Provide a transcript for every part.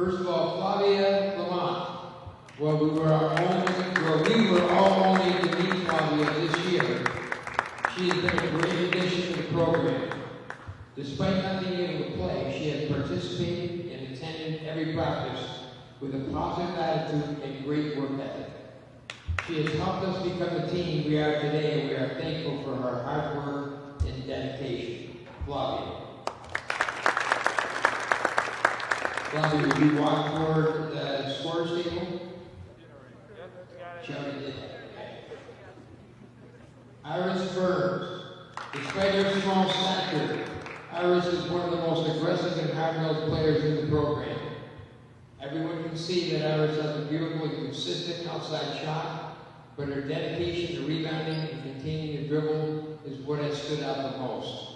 First of all, Flavia Lamont. Well, we were all only to meet Flavia this year. She has been a great addition to the program. Despite not being able to play, she has participated and attended every practice with a positive attitude and great work ethic. She has helped us become the team we are today, and we are thankful for her hard work and dedication. Flavia. Flavia, would you walk toward the scores table? She already did that. Iris Burns. Despite her small stature, Iris is one of the most aggressive and hard-nosed players in the program. Everyone can see that Iris has a beautiful and consistent outside shot, but her dedication to rebounding and containing the dribble is what has stood out the most.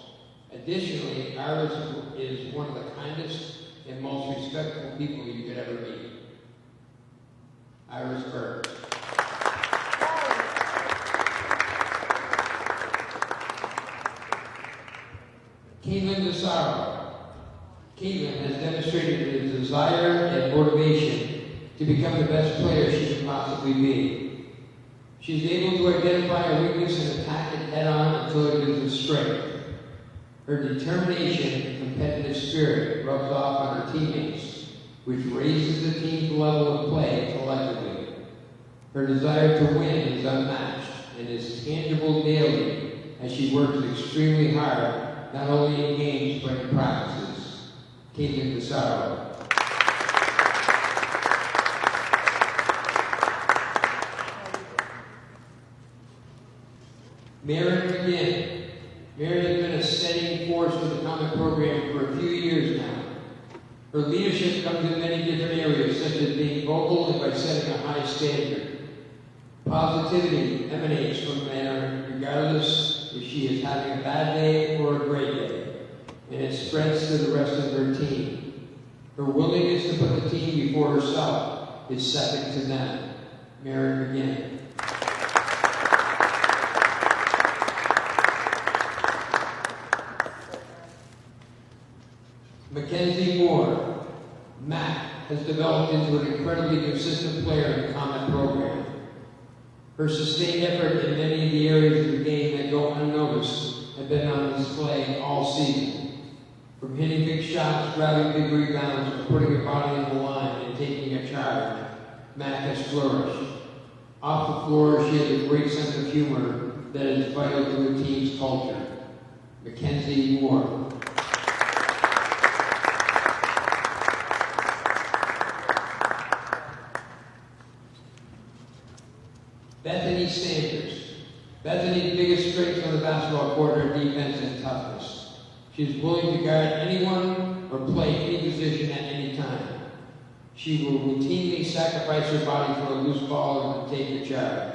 Additionally, Iris is one of the kindest and most respectful people you could ever meet. Iris Burns. Caitlyn Desaro. Caitlyn has demonstrated a desire and motivation to become the best player she can possibly be. She's able to identify a weakness and attack it head-on until it is a strength. Her determination and competitive spirit rubs off on her teammates, which raises the team's level of play collectively. Her desire to win is unmatched and is tangible daily as she works extremely hard, not only in games but in practices. Caitlyn Desaro. Marin Mcginn. Marin has been a steadying force for the Comet program for a few years now. Her leadership comes in many different areas, such as being vocal and by setting a high standard. Positivity emanates from Marin regardless if she is having a bad day or a great day, and it spreads to the rest of her team. Her willingness to put the team before herself is second to none. Marin Mcginn. Mackenzie Moore. Mac has developed into an incredibly consistent player in the Comet program. Her sustained effort in many of the areas of the game that go unnoticed have been on display all season. From hitting big shots, grabbing big rebounds, to putting her body on the line and taking a charge, Mac has flourished. Off the floor, she has a great sense of humor that is vital to the team's culture. Mackenzie Moore. Bethany Sanders. Bethany's biggest strengths on the basketball court are defense and toughness. She is willing to guard anyone or play any position at any time. She will routinely sacrifice her body for a loose ball and take the charge.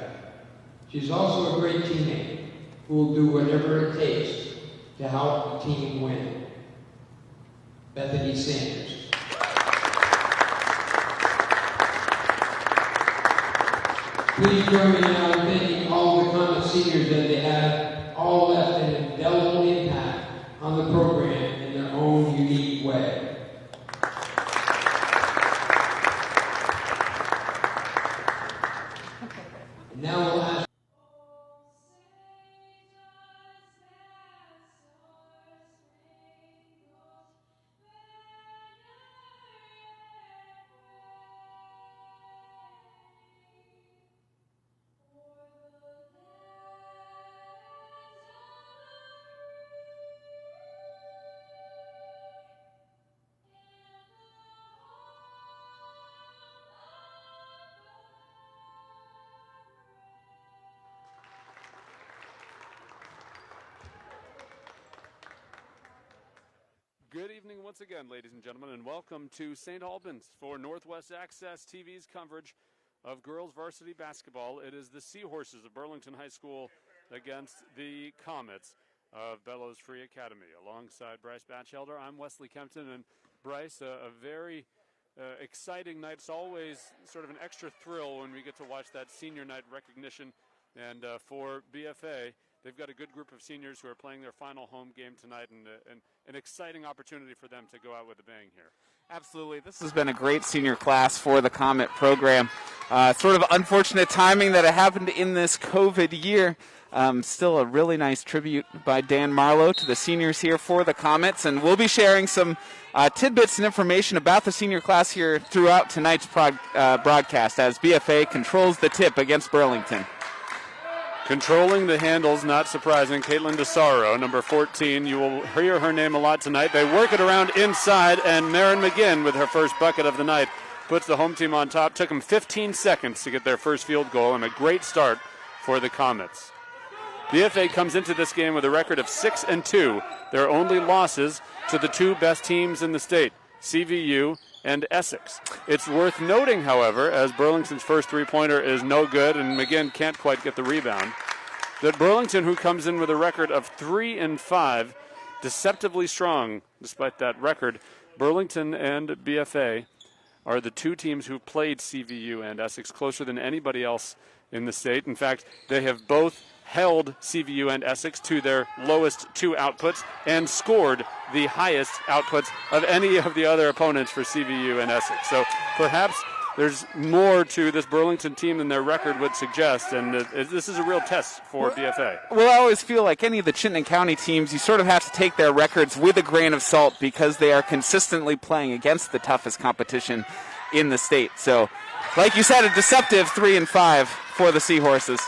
She's also a great teammate who will do whatever it takes to help the team win. Bethany Sanders. Please join me now in thanking all the Comet seniors that they have all left an indelible impact on the program in their own unique way. And now we'll ask. Good evening once again, ladies and gentlemen, and welcome to St. Albans for Northwest Access TV's coverage of girls varsity basketball. It is the Seahorses of Burlington High School against the Comets of Bellows Free Academy. Alongside Bryce Batchelder, I'm Wesley Kempton, and Bryce, a very exciting night. It's always sort of an extra thrill when we get to watch that senior night recognition, and for BFA, they've got a good group of seniors who are playing their final home game tonight, and an exciting opportunity for them to go out with a bang here. Absolutely. This has been a great senior class for the Comet program. Sort of unfortunate timing that it happened in this COVID year. Still a really nice tribute by Dan Marlowe to the seniors here for the Comets, and we'll be sharing some tidbits and information about the senior class here throughout tonight's broadcast as BFA controls the tip against Burlington. Controlling the handles, not surprising, Caitlyn Desaro, number 14. You will hear her name a lot tonight. They work it around inside, and Marin Mcginn, with her first bucket of the night, puts the home team on top. Took them 15 seconds to get their first field goal, and a great start for the Comets. BFA comes into this game with a record of 6-2. Their only losses to the two best teams in the state, CVU and Essex. It's worth noting, however, as Burlington's first three-pointer is no good and McGinn can't quite get the rebound, that Burlington, who comes in with a record of 3-5, deceptively strong despite that record, Burlington and BFA are the two teams who played CVU and Essex closer than anybody else in the state. In fact, they have both held CVU and Essex to their lowest two outputs and scored the highest outputs of any of the other opponents for CVU and Essex. So perhaps there's more to this Burlington team than their record would suggest, and this is a real test for BFA. Well, I always feel like any of the Chittenden County teams, you sort of have to take their records with a grain of salt because they are consistently playing against the toughest competition in the state. So, like you said, a deceptive 3-5 for the Seahorses.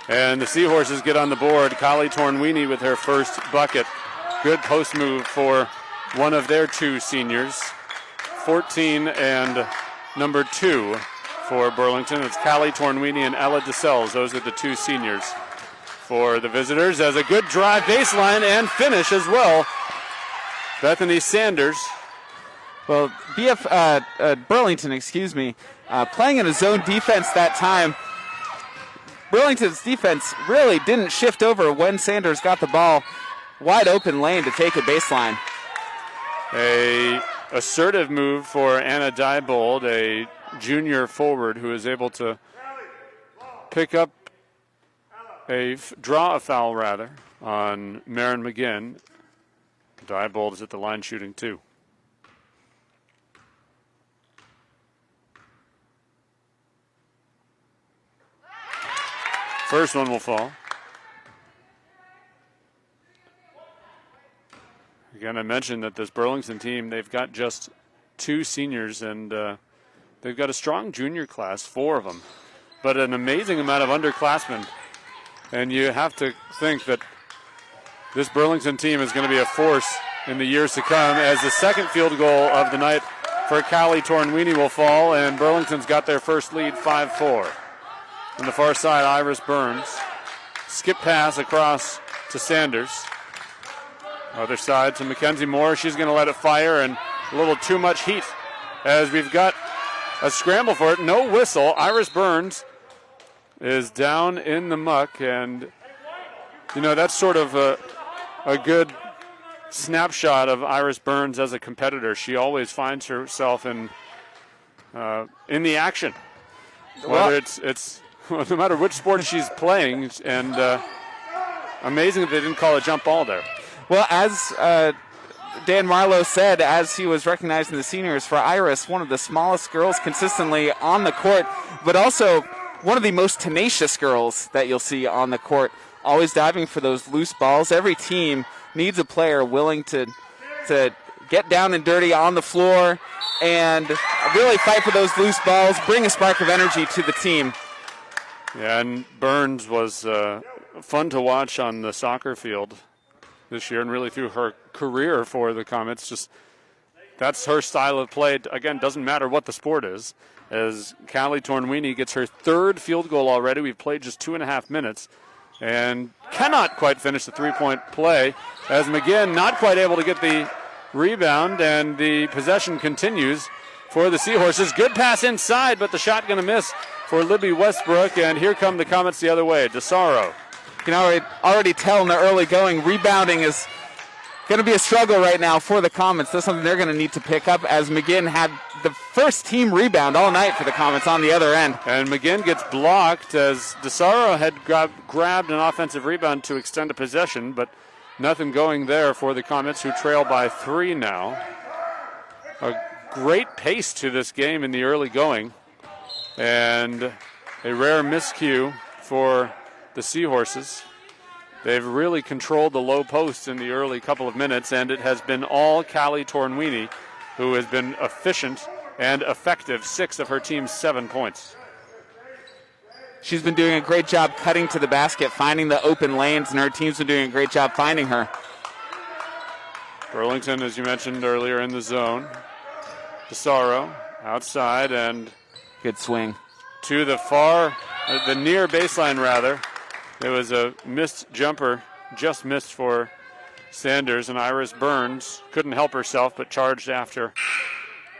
And the Seahorses get on the board. Kylie Tornweeny with her first bucket. Good post move for one of their two seniors. 14 and number 2 for Burlington. It's Kylie Tornweeny and Ella DeSells. Those are the two seniors for the visitors. As a good drive baseline and finish as well. Bethany Sanders. Well, Burlington, playing in a zone defense that time. Burlington's defense really didn't shift over when Sanders got the ball. Wide open lane to take it baseline. A assertive move for Anna Diebold, a junior forward who is able to pick up draw a foul on Marin Mcginn. Diebold is at the line shooting too. First one will fall. Again, I mentioned that this Burlington team, they've got just two seniors, and they've got a strong junior class, 4 of them, but an amazing amount of underclassmen. And you have to think that this Burlington team is going to be a force in the years to come, as the second field goal of the night for Kylie Tornweeny will fall, and Burlington's got their first lead, 5-4. On the far side, Iris Burns. Skip pass across to Sanders. Other side to Mackenzie Moore. She's going to let it fire, and a little too much heat as we've got a scramble for it. No whistle. Iris Burns is down in the muck, and, that's sort of a good snapshot of Iris Burns as a competitor. She always finds herself in the action. Whether it's no matter which sport she's playing, and amazing that they didn't call a jump ball there. Well, as Dan Marlowe said, as he was recognizing the seniors, for Iris, one of the smallest girls consistently on the court, but also one of the most tenacious girls that you'll see on the court, always diving for those loose balls. Every team needs a player willing to get down and dirty on the floor and really fight for those loose balls, bring a spark of energy to the team. Yeah, and Burns was fun to watch on the soccer field this year, and really through her career for the Comets. That's her style of play. Again, doesn't matter what the sport is. As Kylie Tornweeny gets her third field goal already. We've played just 2.5 minutes and cannot quite finish the three-point play, as McGinn not quite able to get the rebound, and the possession continues for the Seahorses. Good pass inside, but the shot going to miss for Libby Westbrook, and here come the Comets the other way. Desaro. You can already tell in the early going, rebounding is going to be a struggle right now for the Comets. That's something they're going to need to pick up, as McGinn had the first team rebound all night for the Comets on the other end. And McGinn gets blocked as Desaro had grabbed an offensive rebound to extend a possession, but nothing going there for the Comets, who trail by 3 now. A great pace to this game in the early going, and a rare miscue for the Seahorses. They've really controlled the low post in the early couple of minutes, and it has been all Callie Tornwini, who has been efficient and effective. 6 of her team's 7 points. She's been doing a great job cutting to the basket, finding the open lanes, and her team's been doing a great job finding her. Burlington, as you mentioned earlier, in the zone. Desaro outside and good swing to the far, the near baseline rather. It was a missed jumper, just missed for Sanders, and Iris Burns couldn't help herself but charged after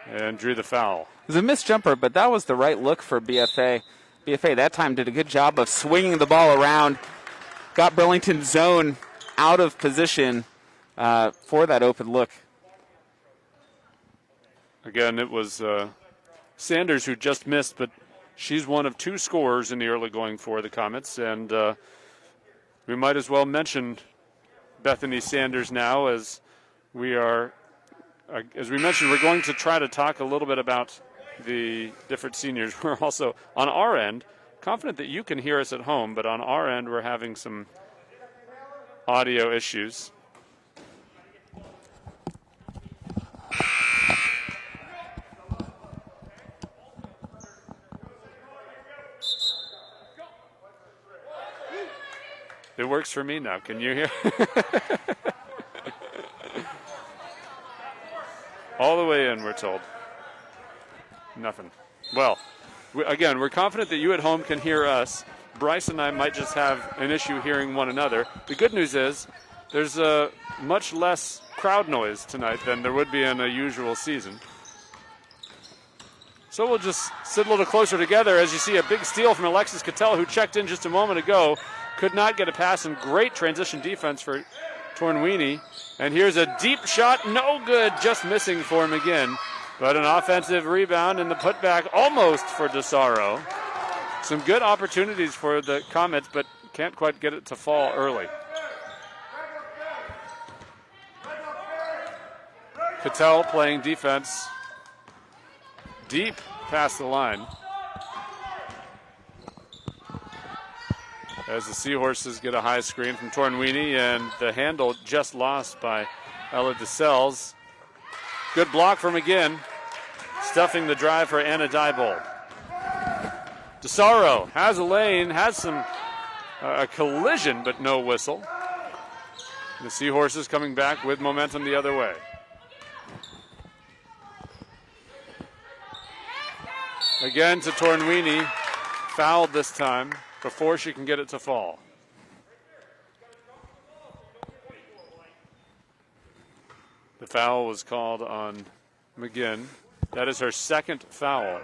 and drew the foul. It was a missed jumper, but that was the right look for BFA. BFA that time did a good job of swinging the ball around, got Burlington's zone out of position for that open look. Again, it was Sanders who just missed, but she's one of 2 scorers in the early going for the Comets, and we might as well mention Bethany Sanders now, as we are, as we mentioned, we're going to try to talk a little bit about the different seniors. We're also, on our end, confident that you can hear us at home, but on our end, we're having some audio issues. It works for me now. Can you hear? All the way in, we're told. Nothing. Well, again, we're confident that you at home can hear us. Bryce and I might just have an issue hearing one another. The good news is there's much less crowd noise tonight than there would be in a usual season. So we'll just sit a little closer together as you see a big steal from Alexis Cattell, who checked in just a moment ago. Could not get a pass, and great transition defense for Tornwini. And here's a deep shot, no good, just missing for McGinn. But an offensive rebound and the putback almost for Desaro. Some good opportunities for the Comets, but can't quite get it to fall early. Cattell playing defense deep past the line. As the Seahorses get a high screen from Tornwini, and the handle just lost by Ella DeSelles. Good block from McGinn, stuffing the drive for Anna Diebold. Desaro has a lane, has some a collision, but no whistle. The Seahorses coming back with momentum the other way. Again to Tornwini, fouled this time before she can get it to fall. The foul was called on McGinn. That is her 2nd foul.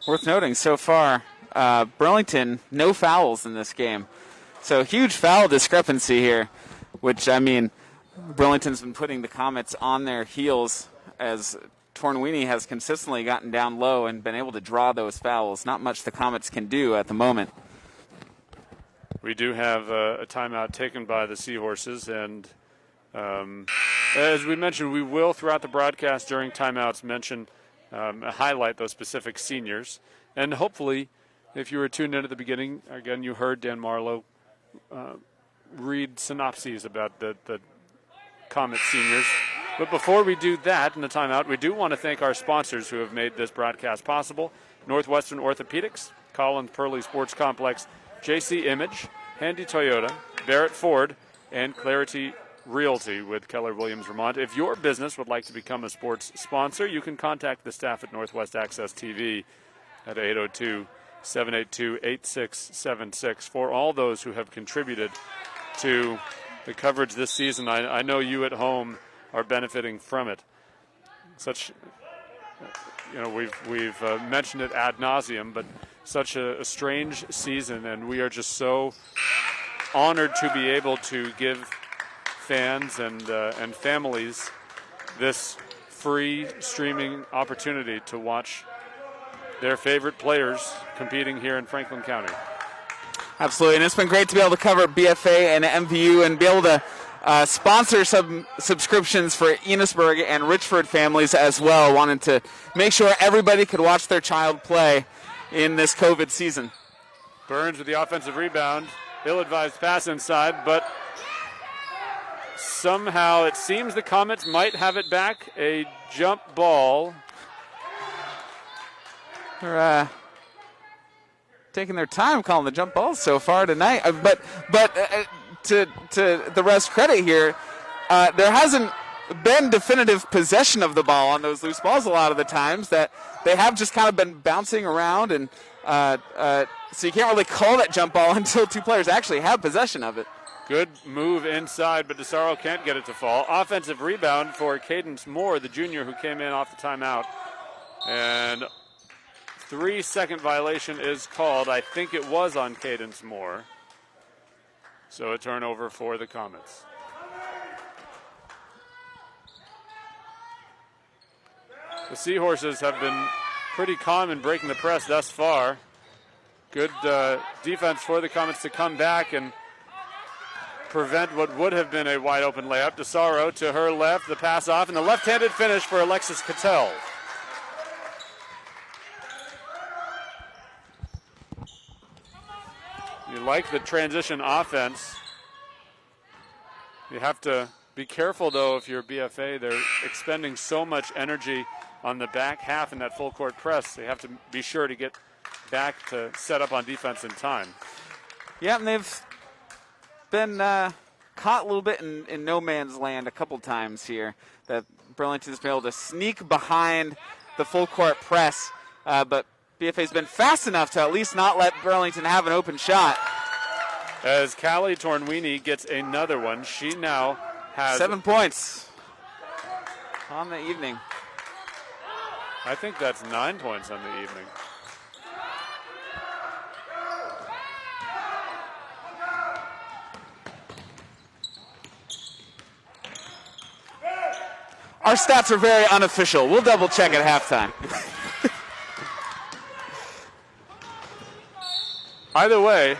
Worth noting so far, Burlington, no fouls in this game. So huge foul discrepancy here, which, I mean, Burlington's been putting the Comets on their heels as Tornwini has consistently gotten down low and been able to draw those fouls. Not much the Comets can do at the moment. We do have a timeout taken by the Seahorses, and as we mentioned, we will throughout the broadcast during timeouts mention, highlight those specific seniors. And hopefully, if you were tuned in at the beginning, again, you heard Dan Marlowe read synopses about the Comet seniors. But before we do that in the timeout, we do want to thank our sponsors who have made this broadcast possible. Northwestern Orthopedics, Collins Pearly Sports Complex, JC Image, Handy Toyota, Barrett Ford, and Clarity Realty with Keller Williams Vermont. If your business would like to become a sports sponsor, you can contact the staff at Northwest Access TV at 802-782-8676. For all those who have contributed to the coverage this season, I know you at home are benefiting from it. Such, we've mentioned it ad nauseum, but such a strange season, and we are just so honored to be able to give fans and families this free streaming opportunity to watch their favorite players competing here in Franklin County. Absolutely, and it's been great to be able to cover BFA and MVU and be able to sponsor some subscriptions for Enosburg and Richford families as well. Wanted to make sure everybody could watch their child play in this COVID season. Burns with the offensive rebound. Ill-advised pass inside, but somehow it seems the Comets might have it back. A jump ball. They're taking their time calling the jump balls so far tonight. But to the ref's credit here, there hasn't been definitive possession of the ball on those loose balls a lot of the times. That they have just kind of been bouncing around, and so you can't really call that jump ball until two players actually have possession of it. Good move inside, but Desaro can't get it to fall. Offensive rebound for Cadence Moore, the junior who came in off the timeout. And 3-second violation is called. I think it was on Cadence Moore. So a turnover for the Comets. The Seahorses have been pretty calm in breaking the press thus far. Good defense for the Comets to come back and prevent what would have been a wide open layup. Desaro to her left, the pass off, and the left-handed finish for Alexis Cattell. You like the transition offense. You have to be careful, though, if you're BFA. They're expending so much energy on the back half in that full court press. They have to be sure to get back to set up on defense in time. Yeah, and they've been caught a little bit in no man's land a couple times here. That Burlington's been able to sneak behind the full court press, but BFA's been fast enough to at least not let Burlington have an open shot. As Callie Tornwini gets another one, she now has 7 points on the evening. I think that's 9 points on the evening. Our stats are very unofficial. We'll double check at halftime. Either way,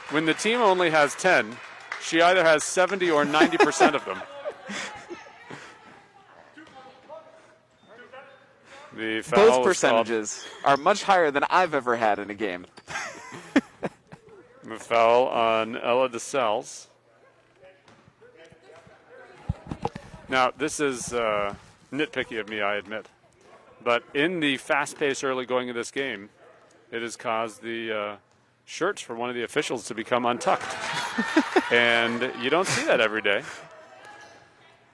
when the team only has 10, she either has 70 or 90% of them. The foul Both percentages are much higher than I've ever had in a game. The foul on Ella DeSalles. Now, this is nitpicky of me, I admit. But in the fast pace early going of this game, it has caused the shirts for one of the officials to become untucked. And you don't see that every day.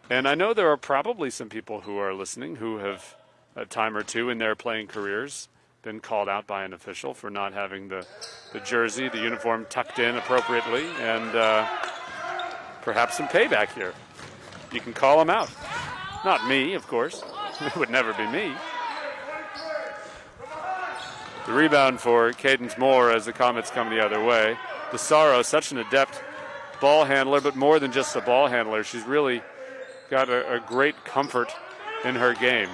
And I know there are probably some people who are listening who have a time or two in their playing careers been called out by an official for not having the jersey, the uniform tucked in appropriately, and perhaps some payback here. You can call them out. Not me, of course. It would never be me. The rebound for Cadence Moore as the Comets come the other way. Desaro, such an adept ball handler, but more than just a ball handler. She's really got a great comfort in her game.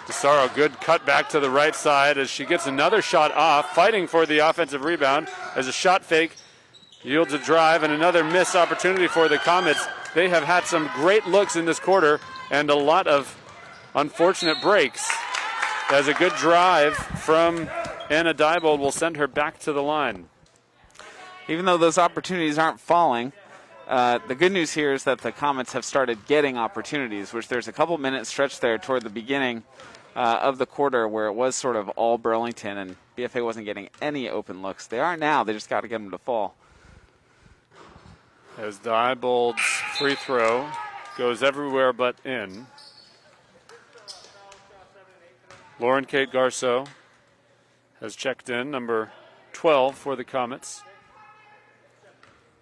Desaro, good cut back to the right side as she gets another shot off, fighting for the offensive rebound as a shot fake yields a drive and another missed opportunity for the Comets. They have had some great looks in this quarter and a lot of unfortunate breaks, as a good drive from Anna Diebold will send her back to the line. Even though those opportunities aren't falling, the good news here is that the Comets have started getting opportunities, which there's a couple minutes stretch there toward the beginning of the quarter where it was sort of all Burlington and BFA wasn't getting any open looks. They are now. They just got to get them to fall. As Diebold's free throw goes everywhere but in. Lauren Kate Garceau has checked in, number 12 for the Comets.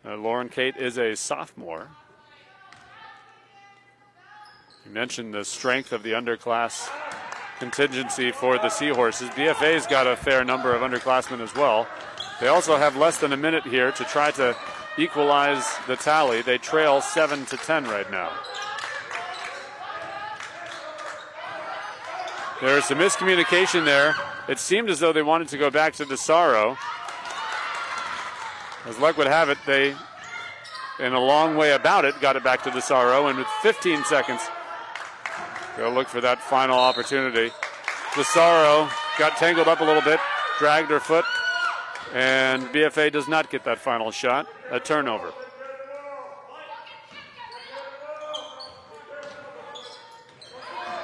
Lauren Kate is a sophomore. You mentioned the strength of the underclass contingency for the Seahorses. BFA's got a fair number of underclassmen as well. They also have less than a minute here to try to equalize the tally. They trail 7-10 right now. There's some miscommunication there. It seemed as though they wanted to go back to Desaro. As luck would have it, they, in a long way about it, got it back to Desaro, and with 15 seconds, they'll look for that final opportunity. Desaro got tangled up a little bit, dragged her foot, and BFA does not get that final shot. A turnover.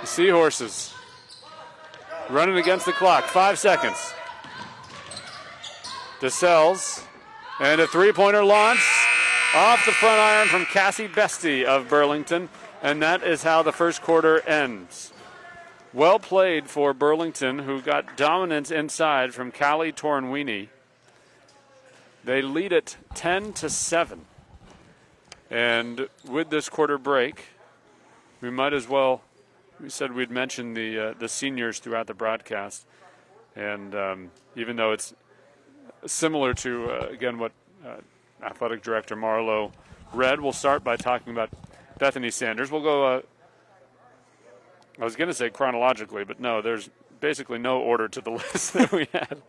The Seahorses running against the clock. 5 seconds. DeSelles, and a three-pointer launch off the front iron from Cassie Bestie of Burlington, and that is how the first quarter ends. Well played for Burlington, who got dominance inside from Callie Tornweeny. They lead it 10-7. And with this quarter break, we might as well, we said we'd mention the seniors throughout the broadcast. And even though it's similar to, again, what Athletic Director Marlowe read, we'll start by talking about Bethany Sanders. We'll go, I was going to say chronologically, but no, there's basically no order to the list that we had.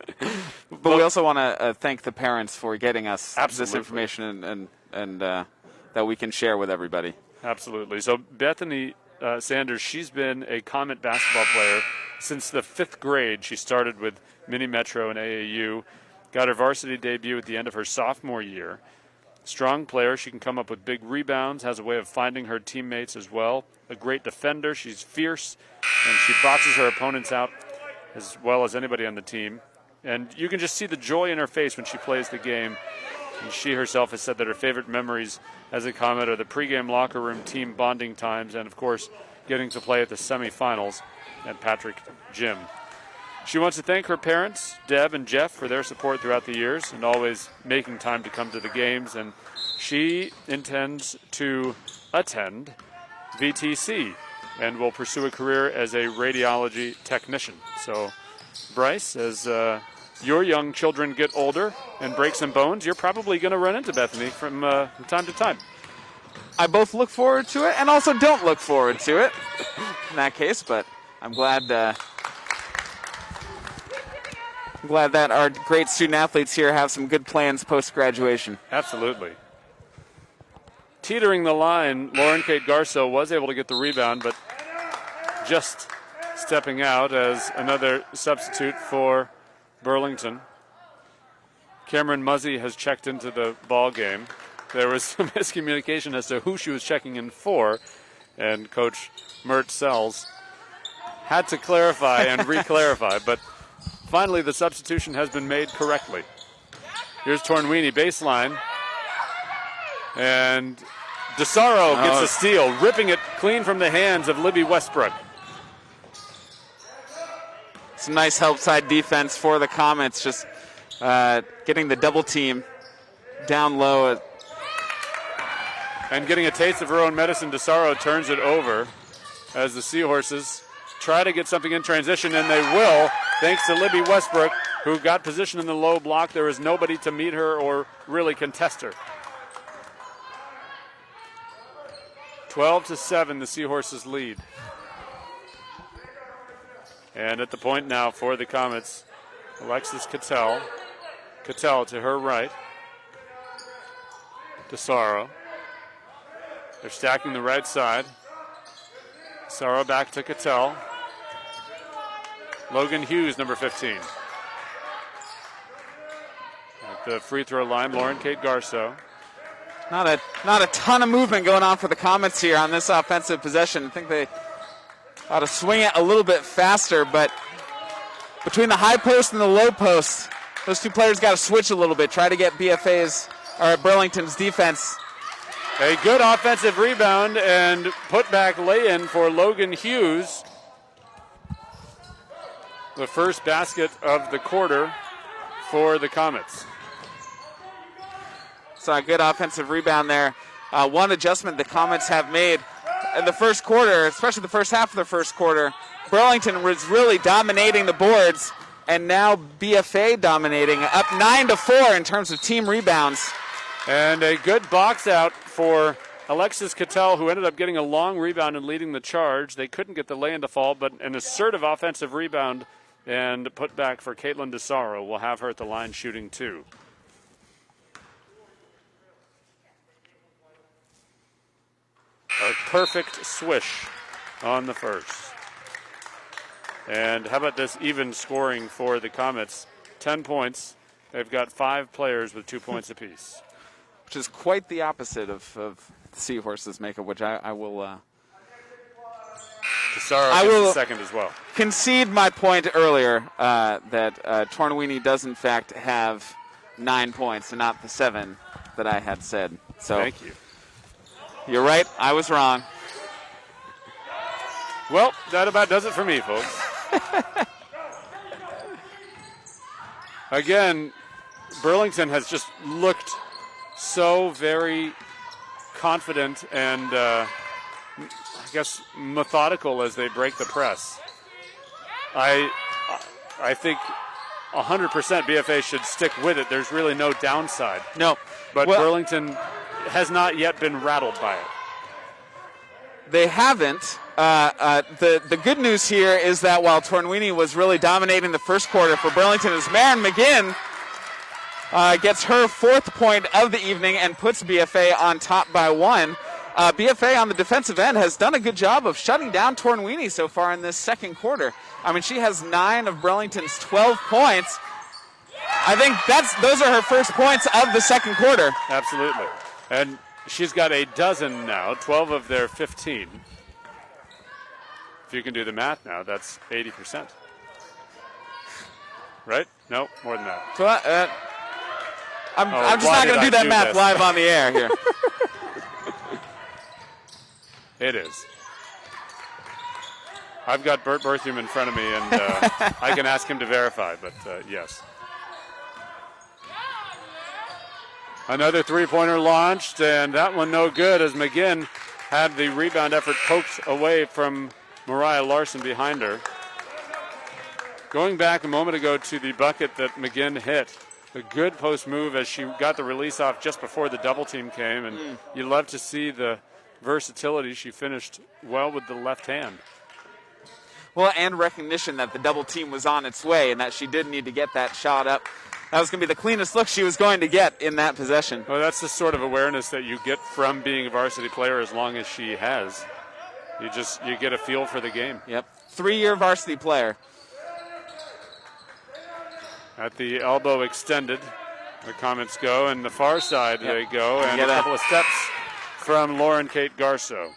But we also want to thank the parents for getting us Absolutely. this information and that we can share with everybody. Absolutely. So Bethany Sanders, she's been a Comet basketball player since the 5th grade. She started with Mini Metro and AAU, got her varsity debut at the end of her sophomore year. Strong player. She can come up with big rebounds, has a way of finding her teammates as well. A great defender. She's fierce, and she boxes her opponents out as well as anybody on the team. And you can just see the joy in her face when she plays the game. And she herself has said that her favorite memories as a Comet are the pregame locker room team bonding times and, of course, getting to play at the semifinals at Patrick Gym. She wants to thank her parents, Deb and Jeff, for their support throughout the years and always making time to come to the games. And she intends to attend VTC and will pursue a career as a radiology technician. So, Bryce, as your young children get older and break some bones, you're probably going to run into Bethany from time to time. I both look forward to it and also don't look forward to it in that case, but I'm glad that our great student athletes here have some good plans post-graduation. Absolutely. Teetering the line, Lauren Kate Garceau was able to get the rebound, but just stepping out as another substitute for Burlington. Cameron Muzzy has checked into the ball game. There was some miscommunication as to who she was checking in for, and Coach Mert Sells had to clarify and re-clarify, but finally the substitution has been made correctly. Here's Tornweeny, baseline, and Desaro gets a steal, ripping it clean from the hands of Libby Westbrook. Some nice help side defense for the Comets, just getting the double team down low. And getting a taste of her own medicine, Desaro turns it over as the Seahorses try to get something in transition, and they will, thanks to Libby Westbrook, who got position in the low block. There is nobody to meet her or really contest her. 12-7, the Seahorses lead. And at the point now for the Comets, Alexis Cattell. Cattell to her right. Desaro. They're stacking the right side. Desaro back to Cattell. Logan Hughes, number 15. At the free throw line, Lauren Kate Garceau. Not a ton of movement going on for the Comets here on this offensive possession. I think they ought to swing it a little bit faster, but between the high post and the low post, those two players got to switch a little bit, try to get Burlington's defense. A good offensive rebound and put-back lay-in for Logan Hughes. The first basket of the quarter for the Comets. So a good offensive rebound there. One adjustment the Comets have made in the first quarter, especially the first half of the first quarter. Burlington was really dominating the boards, and now BFA dominating, up 9-4 in terms of team rebounds. And a good box out for Alexis Cattell, who ended up getting a long rebound and leading the charge. They couldn't get the lay-in to fall, but an assertive offensive rebound and put back for Caitlyn Desaro. We'll have her at the line shooting 2. A perfect swish on the first. And how about this even scoring for the Comets? 10 points. They've got 5 players with 2 points apiece. Which is quite the opposite of the Seahorses makeup, which I will... Desaro gets the second as well. Concede my point earlier that Tornwini does in fact have 9 points and not the 7 that I had said. So thank you. You're right. I was wrong. Well, that about does it for me, folks. Again, Burlington has just looked so very confident and I guess methodical as they break the press. I think 100% BFA should stick with it. There's really no downside. No. But Burlington has not yet been rattled by it. They haven't. The good news here is that while Tornwini was really dominating the first quarter for Burlington, is Marin Mcginn gets her 4th point of the evening and puts BFA on top by 1. BFA on the defensive end has done a good job of shutting down Tornwini so far in this second quarter. I mean, she has 9 of Burlington's 12 points. I think those are her first points of the second quarter. Absolutely. And she's got a dozen now, 12 of their 15. If you can do the math now, that's 80%. Right? No, more than that. So I'm just not going to do that math live on the air here. It is. I've got Bert Berthium in front of me, and I can ask him to verify, but yes. Another three-pointer launched, and that one no good as McGinn had the rebound effort poked away from Mariah Larson behind her. Going back a moment ago to the bucket that McGinn hit, a good post move as she got the release off just before the double team came, and you love to see the versatility. She finished well with the left hand. Well, and recognition that the double team was on its way and that she did need to get that shot up. That was going to be the cleanest look she was going to get in that possession. Well, that's the sort of awareness that you get from being a varsity player as long as she has. You get a feel for the game. Yep. 3-year varsity player. At the elbow extended, the Comets go, and the far side they go, and a couple of steps from Lauren Kate Garso.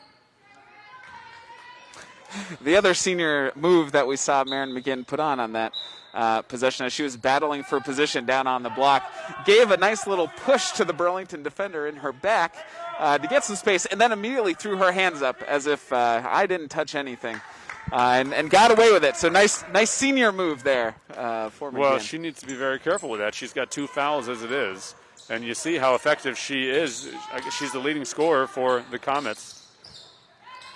The other senior move that we saw Marin McGinn put on that possession as she was battling for position down on the block, gave a nice little push to the Burlington defender in her back to get some space, and then immediately threw her hands up as if I didn't touch anything. And got away with it. So nice senior move there for McGinn. Well, she needs to be very careful with that. She's got 2 fouls as it is. And you see how effective she is. She's the leading scorer for the Comets.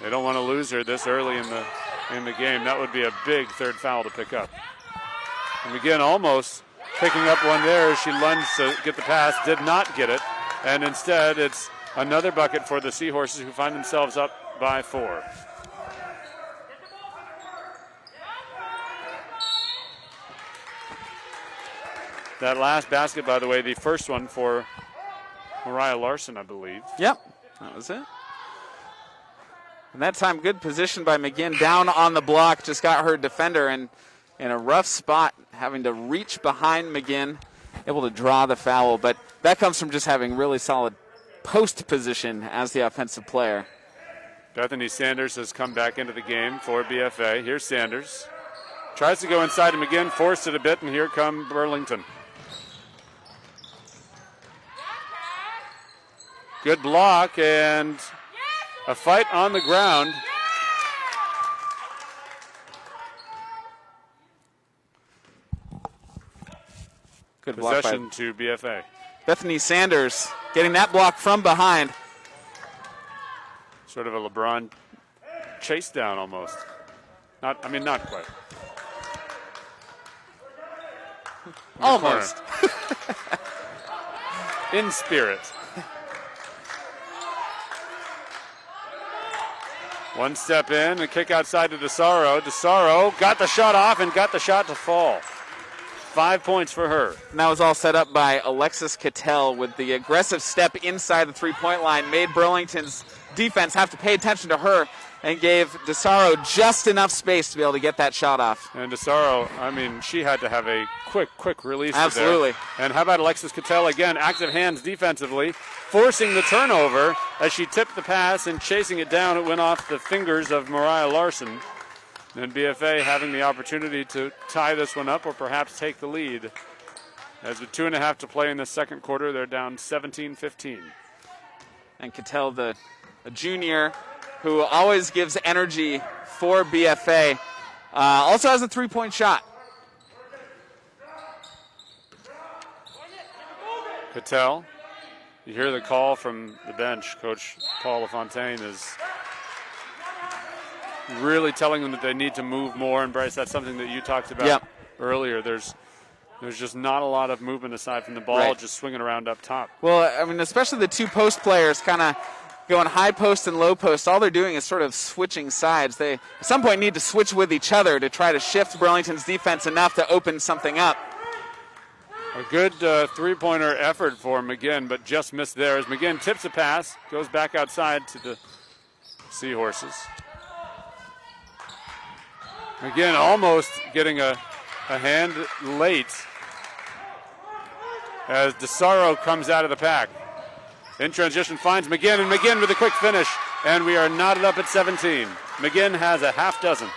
They don't want to lose her this early in the game. That would be a big 3rd foul to pick up. And McGinn almost picking up one there. She lunged to get the pass, did not get it. And instead, it's another bucket for the Seahorses, who find themselves up by 4. That last basket, by the way, the first one for Mariah Larson, I believe. Yep, that was it. And that time, good position by McGinn down on the block. Just got her defender in a rough spot, having to reach behind McGinn, able to draw the foul. But that comes from just having really solid post position as the offensive player. Bethany Sanders has come back into the game for BFA. Here's Sanders. Tries to go inside to McGinn, forced it a bit, and here come Burlington. Good block and a fight on the ground. Good block possession to BFA. Bethany Sanders getting that block from behind. Sort of a LeBron chase down almost. Not quite. Almost. In spirit. One step in, a kick outside to Desaro. Desaro got the shot off and got the shot to fall. 5 points for her. And that was all set up by Alexis Cattell with the aggressive step inside the three-point line. Made Burlington's defense have to pay attention to her and gave Desaro just enough space to be able to get that shot off. And Desaro, I mean, she had to have a quick release. Absolutely. There. And how about Alexis Cattell again, active hands defensively, forcing the turnover as she tipped the pass and chasing it down. It went off the fingers of Mariah Larson. And BFA having the opportunity to tie this one up or perhaps take the lead. As with 2.5 to play in the second quarter, they're down 17-15. And Cattell, the junior who always gives energy for BFA, also has a three-point shot. Cattell, you hear the call from the bench. Coach Paul LaFontaine is really telling them that they need to move more. And Bryce, that's something that you talked about earlier. There's just not a lot of movement aside from the ball just swinging around up top. Well, I mean, especially the two post players kind of going high post and low post. All they're doing is sort of switching sides. They, at some point, need to switch with each other to try to shift Burlington's defense enough to open something up. A good three-pointer effort for McGinn, but just missed there as McGinn tips a pass, goes back outside to the Seahorses. McGinn almost getting a hand late as Desaro comes out of the pack. In transition finds McGinn, and McGinn with a quick finish, and we are knotted up at 17. McGinn has a half dozen.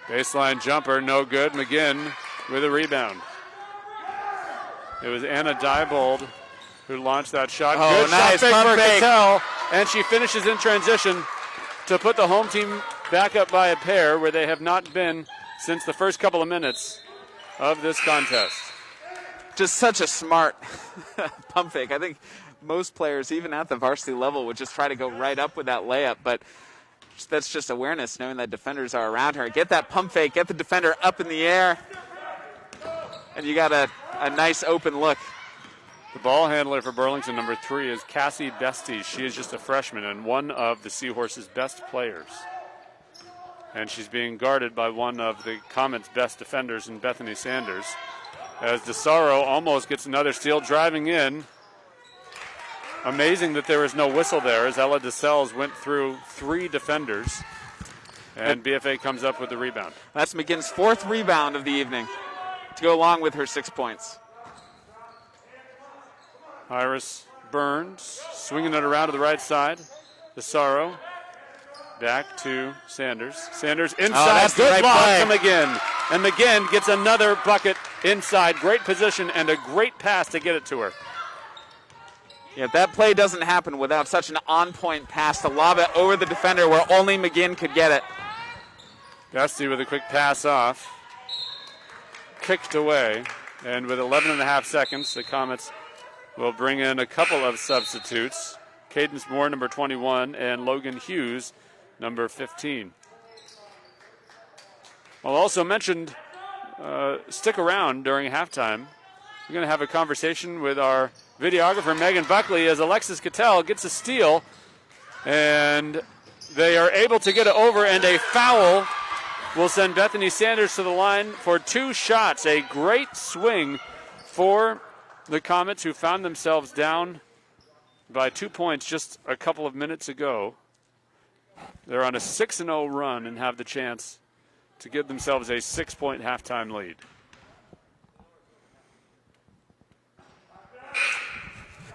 Baseline jumper, no good. McGinn with a rebound. It was Anna Diebold who launched that shot. Oh, good nice shot fake pump for fake. Cattell, and she finishes in transition to put the home team back up by a pair where they have not been since the first couple of minutes of this contest. Just such a smart pump fake. I think most players, even at the varsity level, would just try to go right up with that layup, but that's just awareness, knowing that defenders are around her. Get that pump fake, get the defender up in the air, and you got a nice open look. The ball handler for Burlington, number 3, is Cassie Bestie. She is just a freshman and one of the Seahorses' best players. And she's being guarded by one of the Comets' best defenders in Bethany Sanders. As Desaro almost gets another steal, driving in. Amazing that there is no whistle there as Ella DeSelles went through 3 defenders. And BFA comes up with the rebound. That's McGinn's 4th rebound of the evening to go along with her 6 points. Iris Burns swinging it around to the right side. Desaro back to Sanders. Sanders inside. Good right block play. from McGinn. And McGinn gets another bucket inside. Great position and a great pass to get it to her. Yeah, that play doesn't happen without such an on-point pass to lob it over the defender where only McGinn could get it. Bestie with a quick pass off. Kicked away. And with 11.5 seconds, the Comets will bring in a couple of substitutes. Cadence Moore, number 21, and Logan Hughes, number 15. I'll also mention, stick around during halftime. We're going to have a conversation with our videographer, Megan Buckley, as Alexis Cattell gets a steal. And they are able to get it over, and a foul will send Bethany Sanders to the line for 2 shots. A great swing for the Comets, who found themselves down by 2 points just a couple of minutes ago. They're on a 6-0 run and have the chance to give themselves a 6-point halftime lead.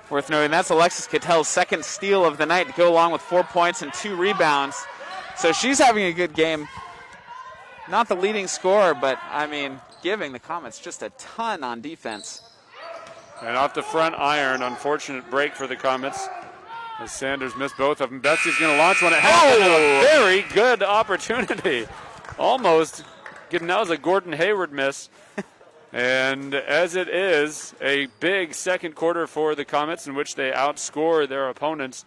Worth noting, that's Alexis Cattell's 2nd steal of the night to go along with 4 points and 2 rebounds. So she's having a good game. Not the leading scorer, but, I mean, giving the Comets just a ton on defense. And off the front iron, unfortunate break for the Comets as Sanders missed both of them. Bestie's going to launch one at half. A very good opportunity. Almost getting, that was a Gordon Hayward miss. And as it is, a big second quarter for the Comets in which they outscore their opponents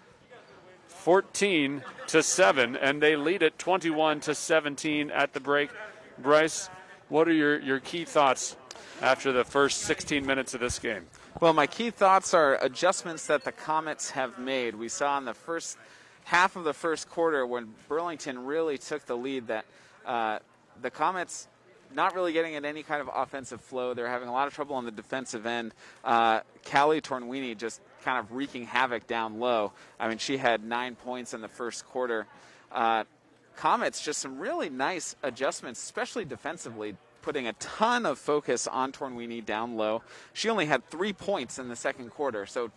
14-7, and they lead it 21-17 at the break. Bryce, what are your key thoughts after the first 16 minutes of this game? Well, my key thoughts are adjustments that the Comets have made. We saw in the first half of the first quarter when Burlington really took the lead that the Comets not really getting at any kind of offensive flow. They're having a lot of trouble on the defensive end. Callie Tornwini just kind of wreaking havoc down low. I mean, she had 9 points in the first quarter. Comets, just some really nice adjustments, especially defensively, putting a ton of focus on Tornwini down low. She only had 3 points in the second quarter. So,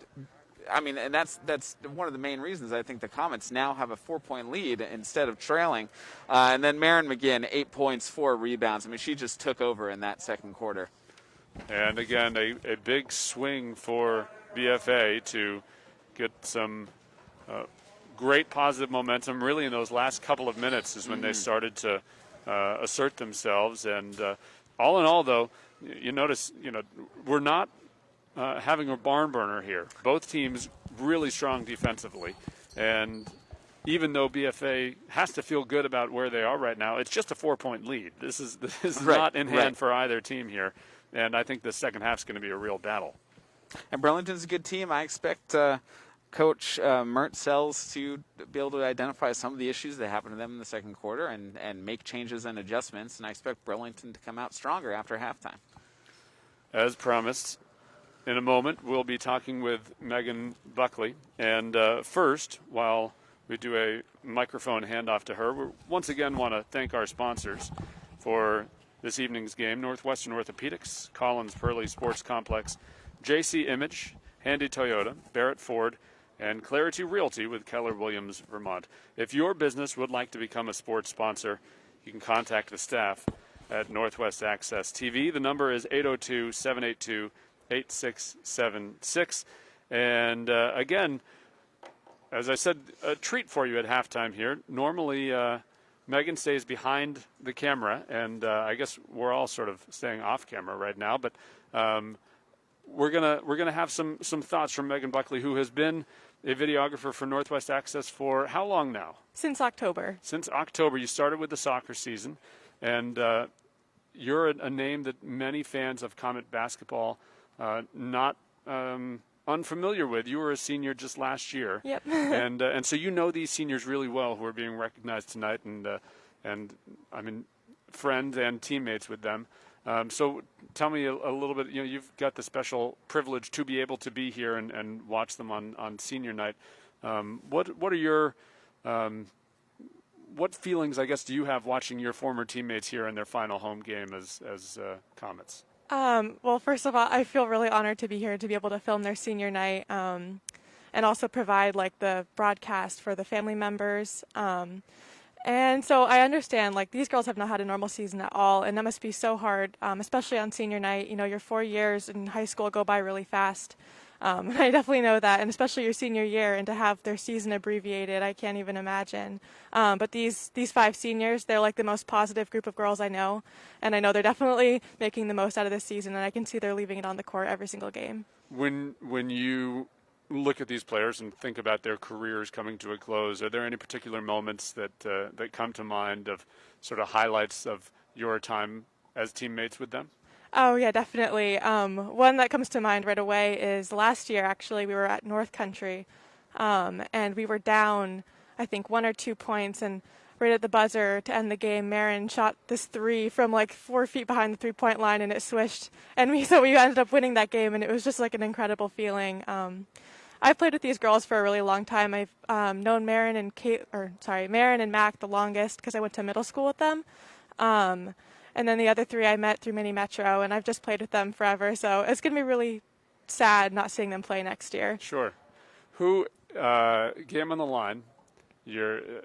I mean, and that's one of the main reasons I think the Comets now have a 4-point lead instead of trailing. And then Marin Mcginn, 8 points, 4 rebounds. I mean, she just took over in that second quarter. And again, a big swing for BFA to get some great positive momentum. Really, in those last couple of minutes is when they started to assert themselves. And all in all, though, you notice, we're not having a barn burner here. Both teams really strong defensively. And even though BFA has to feel good about where they are right now, it's just a 4-point lead. This is Right, not in hand right. for either team here. And I think the second half is going to be a real battle. And Burlington's a good team. I expect Coach Mert Sells to be able to identify some of the issues that happened to them in the second quarter and make changes and adjustments. And I expect Burlington to come out stronger after halftime. As promised, in a moment, we'll be talking with Megan Buckley. And first, while we do a microphone handoff to her, we once again want to thank our sponsors for this evening's game: Northwestern Orthopedics, Collins Pearly Sports Complex, JC Image, Handy Toyota, Barrett Ford, and Clarity Realty with Keller Williams, Vermont. If your business would like to become a sports sponsor, you can contact the staff at Northwest Access TV. The number is 802-782-8676. And again, as I said, a treat for you at halftime here. Normally, Megan stays behind the camera, and I guess we're all sort of staying off camera right now. But we're gonna have some thoughts from Megan Buckley, who has been a videographer for Northwest Access for how long now? Since October. Since October. You started with the soccer season, and you're a name that many fans of Comet basketball not unfamiliar with. You were a senior just last year. Yep. and so you know these seniors really well who are being recognized tonight, and I mean, friends and teammates with them. So tell me a little bit. You've got the special privilege to be able to be here and watch them on senior night. What are your what feelings, I guess, do you have watching your former teammates here in their final home game as Comets? Well, first of all, I feel really honored to be here to be able to film their senior night and also provide the broadcast for the family members. And so I understand, these girls have not had a normal season at all, and that must be so hard, especially on senior night. Your 4 years in high school go by really fast. I definitely know that, and especially your senior year, and to have their season abbreviated, I can't even imagine. But these 5 seniors, they're the most positive group of girls I know, and I know they're definitely making the most out of this season, and I can see they're leaving it on the court every single game. When you look at these players and think about their careers coming to a close, are there any particular moments that come to mind of sort of highlights of your time as teammates with them? Oh, yeah, definitely. One that comes to mind right away is last year, actually, we were at North Country, and we were down, I think, 1 or 2 points, and right at the buzzer to end the game, Marin shot this 3 from 4 feet behind the 3-point line, and it swished. And we ended up winning that game, and it was just an incredible feeling. I've played with these girls for a really long time. I've known Marin and Mac the longest because I went to middle school with them. And then the other 3 I met through Mini Metro, and I've just played with them forever. So it's going to be really sad not seeing them play next year. Sure. Who, game on the line, you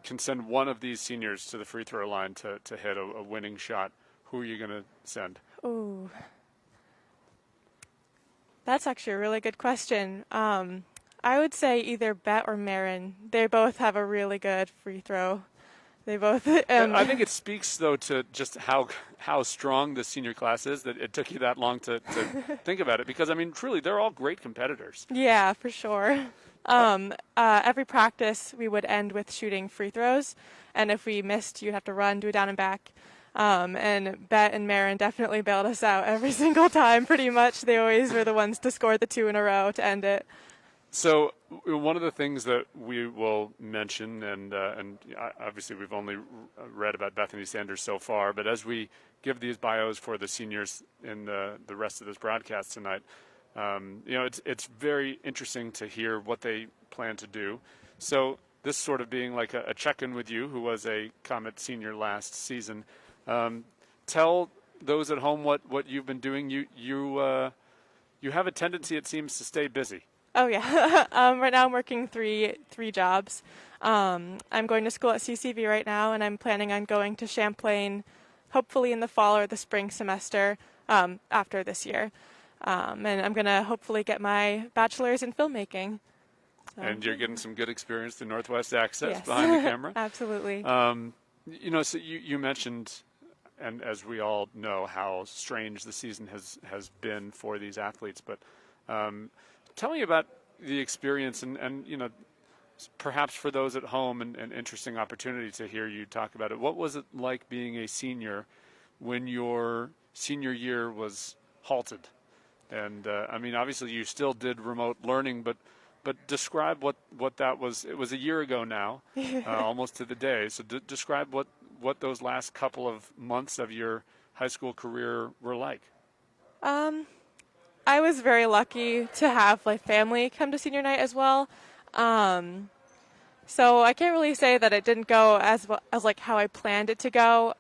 can send one of these seniors to the free throw line to hit a winning shot. Who are you going to send? Ooh. That's actually a really good question. I would say either Bet or Marin. They both have a really good free throw. They both. I think it speaks, though, to just how strong the senior class is that it took you that long to think about it. Because, I mean, truly, they're all great competitors. Yeah, for sure. Every practice we would end with shooting free throws, and if we missed, you'd have to run, do a down and back. And Bet and Marin definitely bailed us out every single time, pretty much. They always were the ones to score the 2 in a row to end it. So one of the things that we will mention, and obviously we've only read about Bethany Sanders so far, but as we give these bios for the seniors in the rest of this broadcast tonight, it's very interesting to hear what they plan to do. So this sort of being like a check-in with you, who was a Comet senior last season. Tell those at home what you've been doing. You have a tendency, it seems, to stay busy. Oh yeah. Right now I'm working three jobs. I'm going to school at CCV right now, and I'm planning on going to Champlain, hopefully in the fall or the spring semester after this year. And I'm going to hopefully get my bachelor's in filmmaking. And you're getting some good experience through Northwest Access Yes. behind the camera. Absolutely. So you mentioned, and as we all know, how strange the season has been for these athletes. But tell me about the experience and perhaps for those at home, an interesting opportunity to hear you talk about it. What was it like being a senior when your senior year was halted? And obviously you still did remote learning, but describe what that was. It was a year ago now, almost to the day. So describe what those last couple of months of your high school career were like. I was very lucky to have family come to senior night as well. So I can't really say that it didn't go as well as how I planned it to go.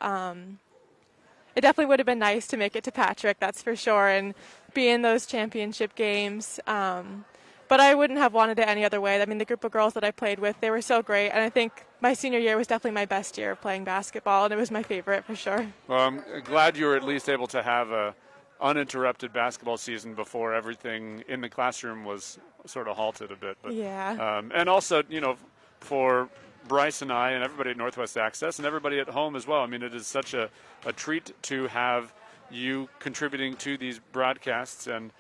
It definitely would have been nice to make it to Patrick, that's for sure, and be in those championship games. But I wouldn't have wanted it any other way. I mean, the group of girls that I played with, they were so great, and I think my senior year was definitely my best year of playing basketball, and it was my favorite for sure. Well, I'm glad you were at least able to have a uninterrupted basketball season before everything in the classroom was sort of halted a bit. But, yeah. And also, for Bryce and I and everybody at Northwest Access and everybody at home as well, I mean, it is such a treat to have you contributing to these broadcasts, and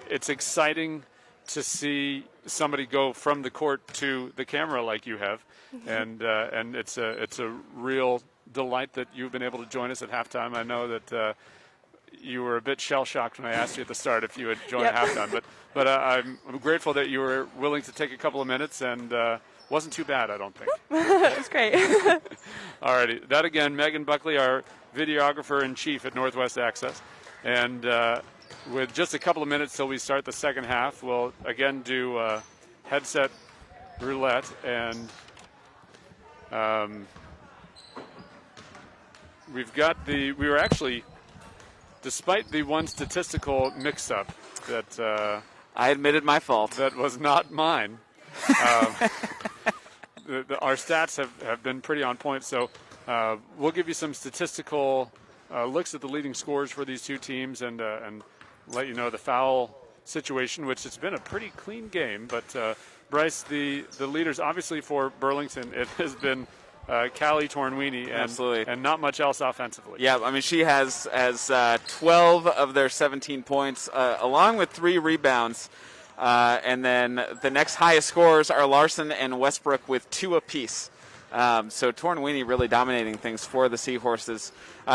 it's exciting to see somebody go from the court to the camera like you have, and it's a real delight that you've been able to join us at halftime. I know that you were a bit shell-shocked when I asked you at the start if you had joined halftime, but I'm grateful that you were willing to take a couple of minutes, and wasn't too bad, I don't think. It was great. All righty. That again, Megan Buckley, our videographer-in-chief at Northwest Access, and with just a couple of minutes till we start the second half, we'll again do headset roulette, and we were actually, despite the one statistical mix-up that I admitted my fault. That was not mine. Our stats have been pretty on point, so we'll give you some statistical looks at the leading scores for these two teams, and let you know the foul situation, which it's been a pretty clean game. But Bryce, the leaders obviously for Burlington, it has been Callie Tornweeny and not much else offensively. Yeah, I mean, she has 12 of their 17 points, along with 3 rebounds. And then the next highest scorers are Larson and Westbrook with 2 apiece. So Tornweeny really dominating things for the Seahorses.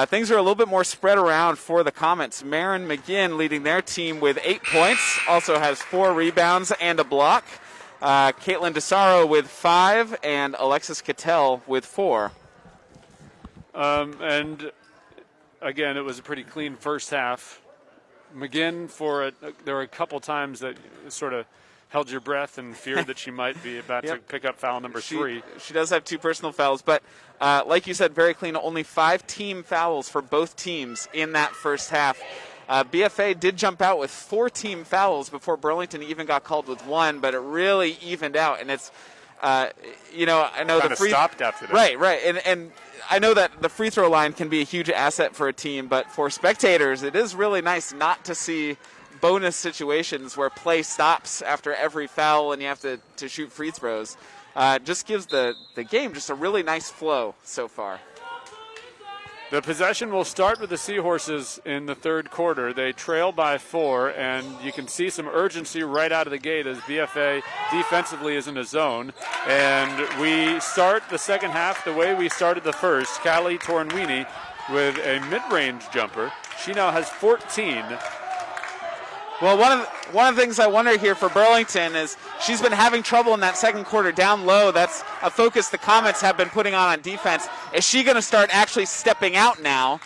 Things are a little bit more spread around for the Comets. Marin Mcginn leading their team with 8 points, also has 4 rebounds and a block. Caitlyn Desaro with 5, and Alexis Cattell with 4. And again, it was a pretty clean first half. McGinn, there were a couple times that sort of held your breath and feared that she might be about to pick up foul number 3. She does have 2 personal fouls, but like you said, very clean. Only 5 team fouls for both teams in that first half. BFA did jump out with 4 team fouls before Burlington even got called with 1, but it really evened out. And it's, I know the free stopped after that. Right, and I know that the free throw line can be a huge asset for a team, but for spectators, it is really nice not to see bonus situations where play stops after every foul and you have to shoot free throws. Just gives the game just a really nice flow so far. The possession will start with the Seahorses in the third quarter. They trail by 4, and you can see some urgency right out of the gate as BFA defensively is in a zone. And we start the second half the way we started the first. Callie Tornwini with a mid-range jumper. She now has 14. Well, one of the things I wonder here for Burlington is she's been having trouble in that second quarter down low. That's a focus the Comets have been putting on defense. Is she going to start actually stepping out now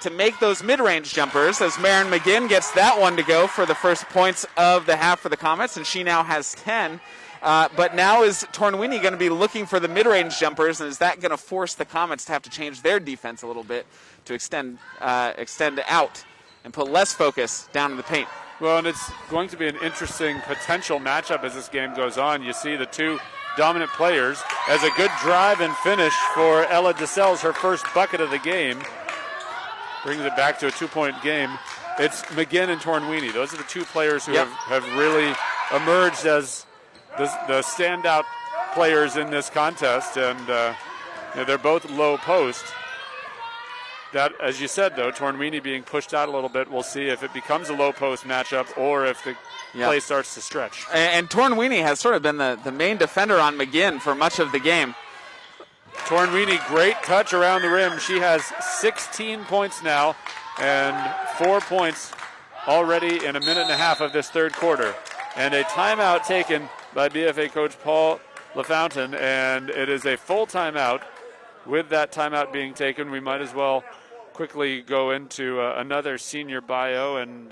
to make those mid-range jumpers as Marin Mcginn gets that one to go for the first points of the half for the Comets, and she now has 10. But now is Tornwini going to be looking for the mid-range jumpers, and is that going to force the Comets to have to change their defense a little bit to extend out and put less focus down in the paint? Well, and it's going to be an interesting potential matchup as this game goes on. You see the two dominant players as a good drive and finish for Ella DeSales, her first bucket of the game. Brings it back to a 2-point game. It's Mcginn and Tornwini. Those are the two players who have really emerged as the standout players in this contest, and they're both low post. That, as you said, though, Tornwini being pushed out a little bit, we'll see if it becomes a low post matchup or if the play starts to stretch. And Tornwini has sort of been the main defender on Mcginn for much of the game. Tornwini, great touch around the rim. She has 16 points now and 4 points already in a minute and a half of this third quarter. And a timeout taken by BFA coach Paul LaFountain, and it is a full timeout. With that timeout being taken, we might as well quickly go into another senior bio, and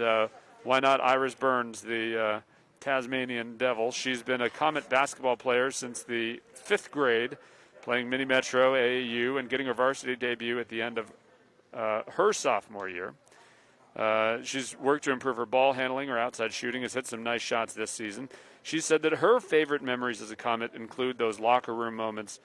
why not Iris Burns, the Tasmanian Devil. She's been a Comet basketball player since the 5th grade, playing Mini Metro, AAU, and getting her varsity debut at the end of her sophomore year. She's worked to improve her ball handling, her outside shooting, has hit some nice shots this season. She said that her favorite memories as a Comet include those locker room moments,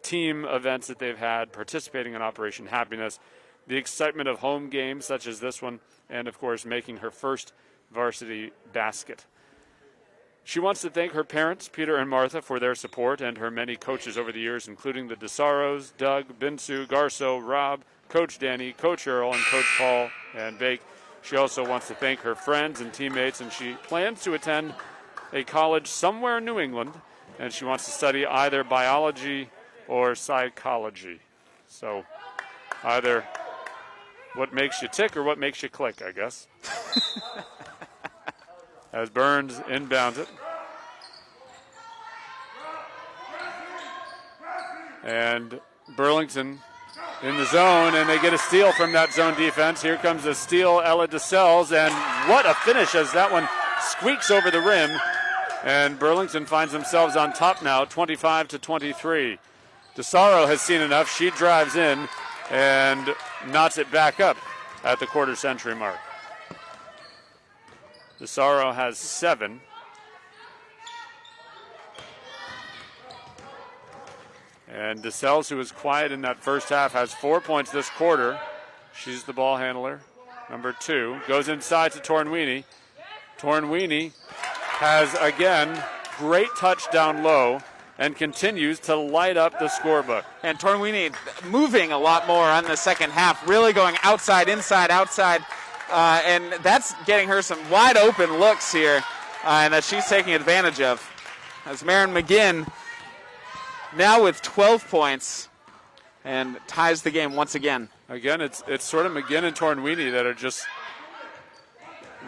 team events that they've had, participating in Operation Happiness, the excitement of home games such as this one, and of course making her first varsity basket. She wants to thank her parents, Peter and Martha, for their support, and her many coaches over the years, including the Desaros, Doug, Binsu, Garso, Rob, Coach Danny, Coach Earl, and Coach Paul and Bake. She also wants to thank her friends and teammates, and she plans to attend a college somewhere in New England, and she wants to study either biology or psychology. So either what makes you tick or what makes you click, I guess. As Burns inbounds it. And Burlington in the zone, and they get a steal from that zone defense. Here comes a steal, Ella DeSales, and what a finish as that one squeaks over the rim. And Burlington finds themselves on top now, 25-23. Desaro has seen enough. She drives in and knots it back up at the quarter century mark. Desaro has 7. And DeSales, who was quiet in that first half, has 4 points this quarter. She's the ball handler, number 2. Goes inside to Tornwini. Tornwini has, again, great touch down low and continues to light up the scorebook. And Tornwini moving a lot more on the second half, really going outside, inside, outside. And that's getting her some wide open looks here and that she's taking advantage of. As Marin Mcginn now with 12 points and ties the game once again. Again, it's sort of Mcginn and Tornwini that are just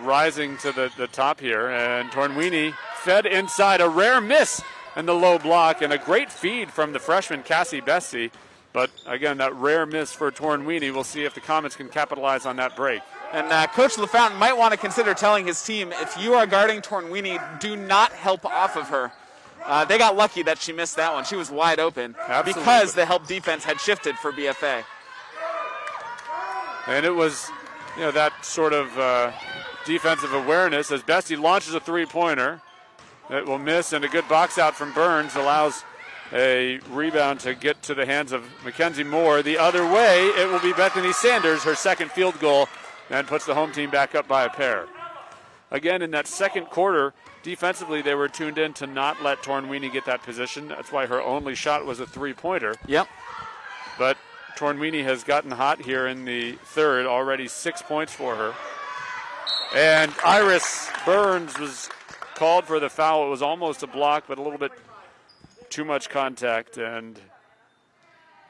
rising to the top here. And Tornwini fed inside, a rare miss and the low block, and a great feed from the freshman Cassie Bessie. But again, that rare miss for Tornwini. We'll see if the Comets can capitalize on that break. And Coach LaFountain might want to consider telling his team, if you are guarding Tornwini, do not help off of her. They got lucky that she missed that one. She was wide open. Absolutely. Because the help defense had shifted for BFA. And it was, that sort of defensive awareness as Bessie launches a three-pointer. It will miss, and a good box out from Burns allows a rebound to get to the hands of Mackenzie Moore. The other way, it will be Bethany Sanders, her second field goal, and puts the home team back up by a pair. Again, in that second quarter, defensively, they were tuned in to not let Tornwini get that position. That's why her only shot was a three-pointer. Yep. But Tornwini has gotten hot here in the third, already 6 points for her. And Iris Burns was called for the foul. It was almost a block, but a little bit too much contact, and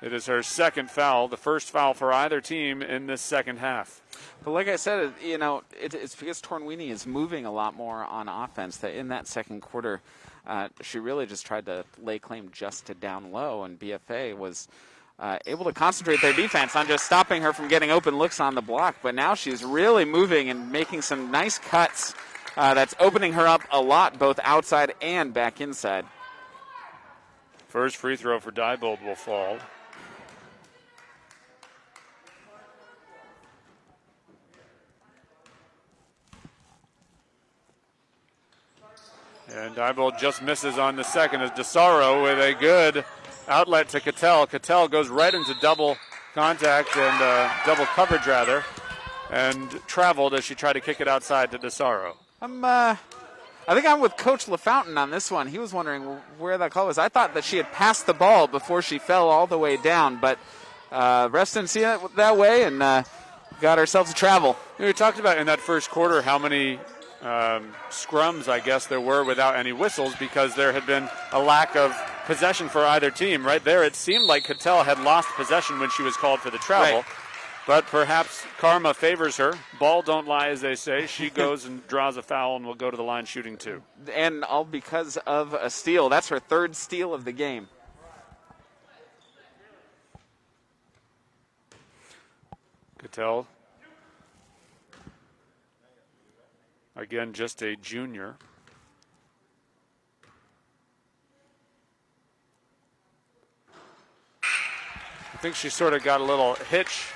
it is her second foul, the first foul for either team in this second half. But like I said, it's because Tornwini is moving a lot more on offense that in that second quarter, she really just tried to lay claim just to down low, and BFA was able to concentrate their defense on just stopping her from getting open looks on the block. But now she's really moving and making some nice cuts. That's opening her up a lot, both outside and back inside. First free throw for Diebold will fall. And Diebold just misses on the second as Desaro with a good outlet to Cattell. Cattell goes right into double contact and double coverage rather, and traveled as she tried to kick it outside to Desaro. I think I'm with Coach LaFountain on this one. He was wondering where that call was. I thought that she had passed the ball before she fell all the way down, but refs didn't see it that way and got ourselves a travel. We talked about in that first quarter how many scrums, I guess, there were without any whistles because there had been a lack of possession for either team. Right there, it seemed like Cattell had lost possession when she was called for the travel. Right. But perhaps karma favors her. Ball don't lie, as they say. She goes and draws a foul and will go to the line shooting two. And all because of a steal. That's her third steal of the game. Cattell, again, just a junior. I think she sort of got a little hitch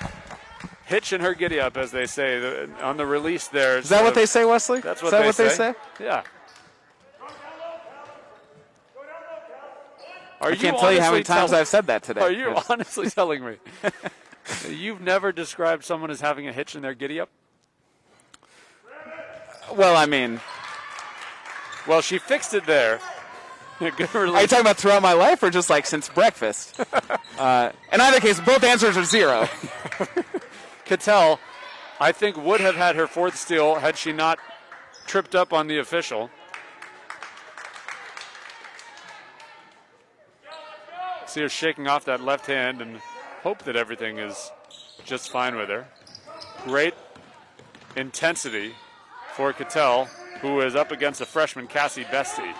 in her giddy up, as they say, on the release there. Is that what they say, Wesley? That's what they say? Yeah. I can't tell you how many times I've said that today. Are you honestly telling me you've never described someone as having a hitch in their giddy up? Well, I mean. Well, she fixed it there. Are you talking about throughout my life or just like since breakfast? In either case, both answers are 0. Cattell, I think, would have had her fourth steal had she not tripped up on the official. See her shaking off that left hand and hope that everything is just fine with her. Great intensity for Cattell, who is up against a freshman, Cassie Bestie.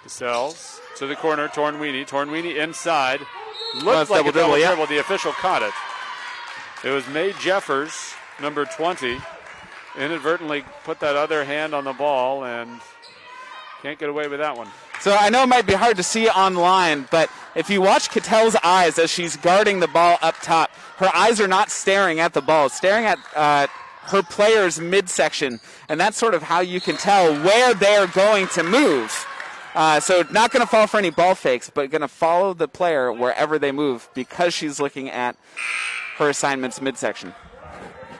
DeSales to the corner, Tornwini. Tornwini inside. Looked like a double dribble. The official caught it. It was Mae Jeffers, number 20, inadvertently put that other hand on the ball and can't get away with that one. So I know it might be hard to see online, but if you watch Cattell's eyes as she's guarding the ball up top, her eyes are not staring at the ball, staring at her player's midsection, and that's sort of how you can tell where they're going to move. So not going to fall for any ball fakes, but going to follow the player wherever they move because she's looking at her assignment's midsection.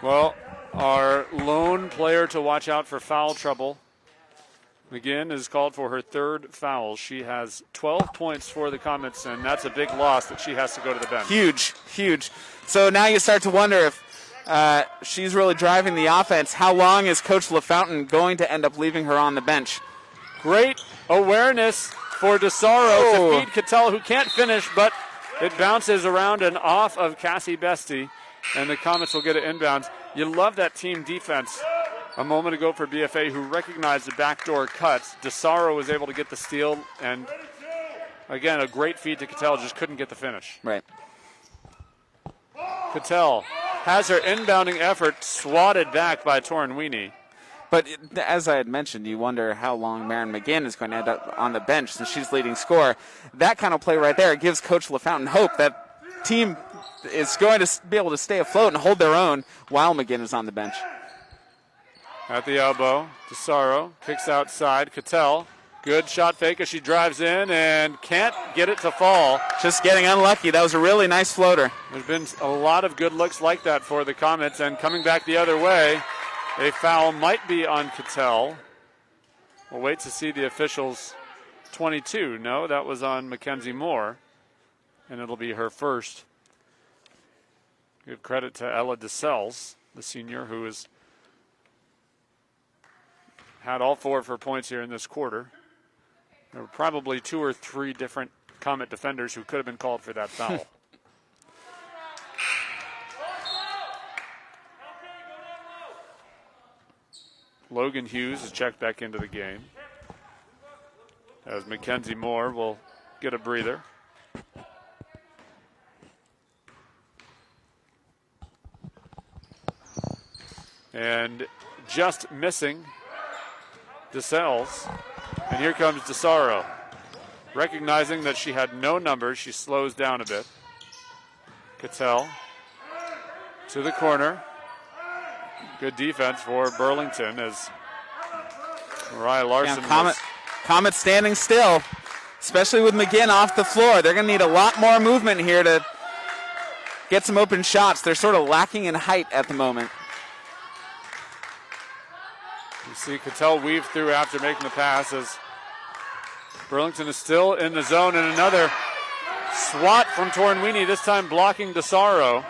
Well, our lone player to watch out for foul trouble, McGinn, is called for her third foul. She has 12 points for the Comets, and that's a big loss that she has to go to the bench. Huge. So now you start to wonder if she's really driving the offense. How long is Coach LaFountain going to end up leaving her on the bench? Great awareness for Desaro to feed Cattell, who can't finish, but it bounces around and off of Cassie Bestie, and the Comets will get it inbounds. You love that team defense a moment ago for BFA, who recognized the backdoor cuts. Desaro was able to get the steal, and again, a great feed to Cattell, just couldn't get the finish. Right. Cattell has her inbounding effort swatted back by Tornwini. But as I had mentioned, you wonder how long Marin Mcginn is going to end up on the bench since she's leading scorer. That kind of play right there gives Coach LaFountain hope that team is going to be able to stay afloat and hold their own while McGinn is on the bench. At the elbow, Desaro kicks outside. Cattell, good shot fake as she drives in and can't get it to fall. Just getting unlucky. That was a really nice floater. There's been a lot of good looks like that for the Comets, and coming back the other way, a foul might be on Cattell. We'll wait to see the officials. 22. No, that was on Mackenzie Moore. and it'll be her first. Give credit to Ella DeSelles, the senior, who has had all 4 of her points here in this quarter. There were probably 2 or 3 different Comet defenders who could have been called for that foul. Logan Hughes is checked back into the game, as Mackenzie Moore will get a breather. And just missing DeSelles. And here comes Desaro. Recognizing that she had no numbers, she slows down a bit. Cattell to the corner. Good defense for Burlington as Mariah Larson. Comet standing still, especially with McGinn off the floor. They're going to need a lot more movement here to get some open shots. They're sort of lacking in height at the moment. You see Cattell weave through after making the pass as Burlington is still in the zone, and another swat from Tornwini, this time blocking Desaro.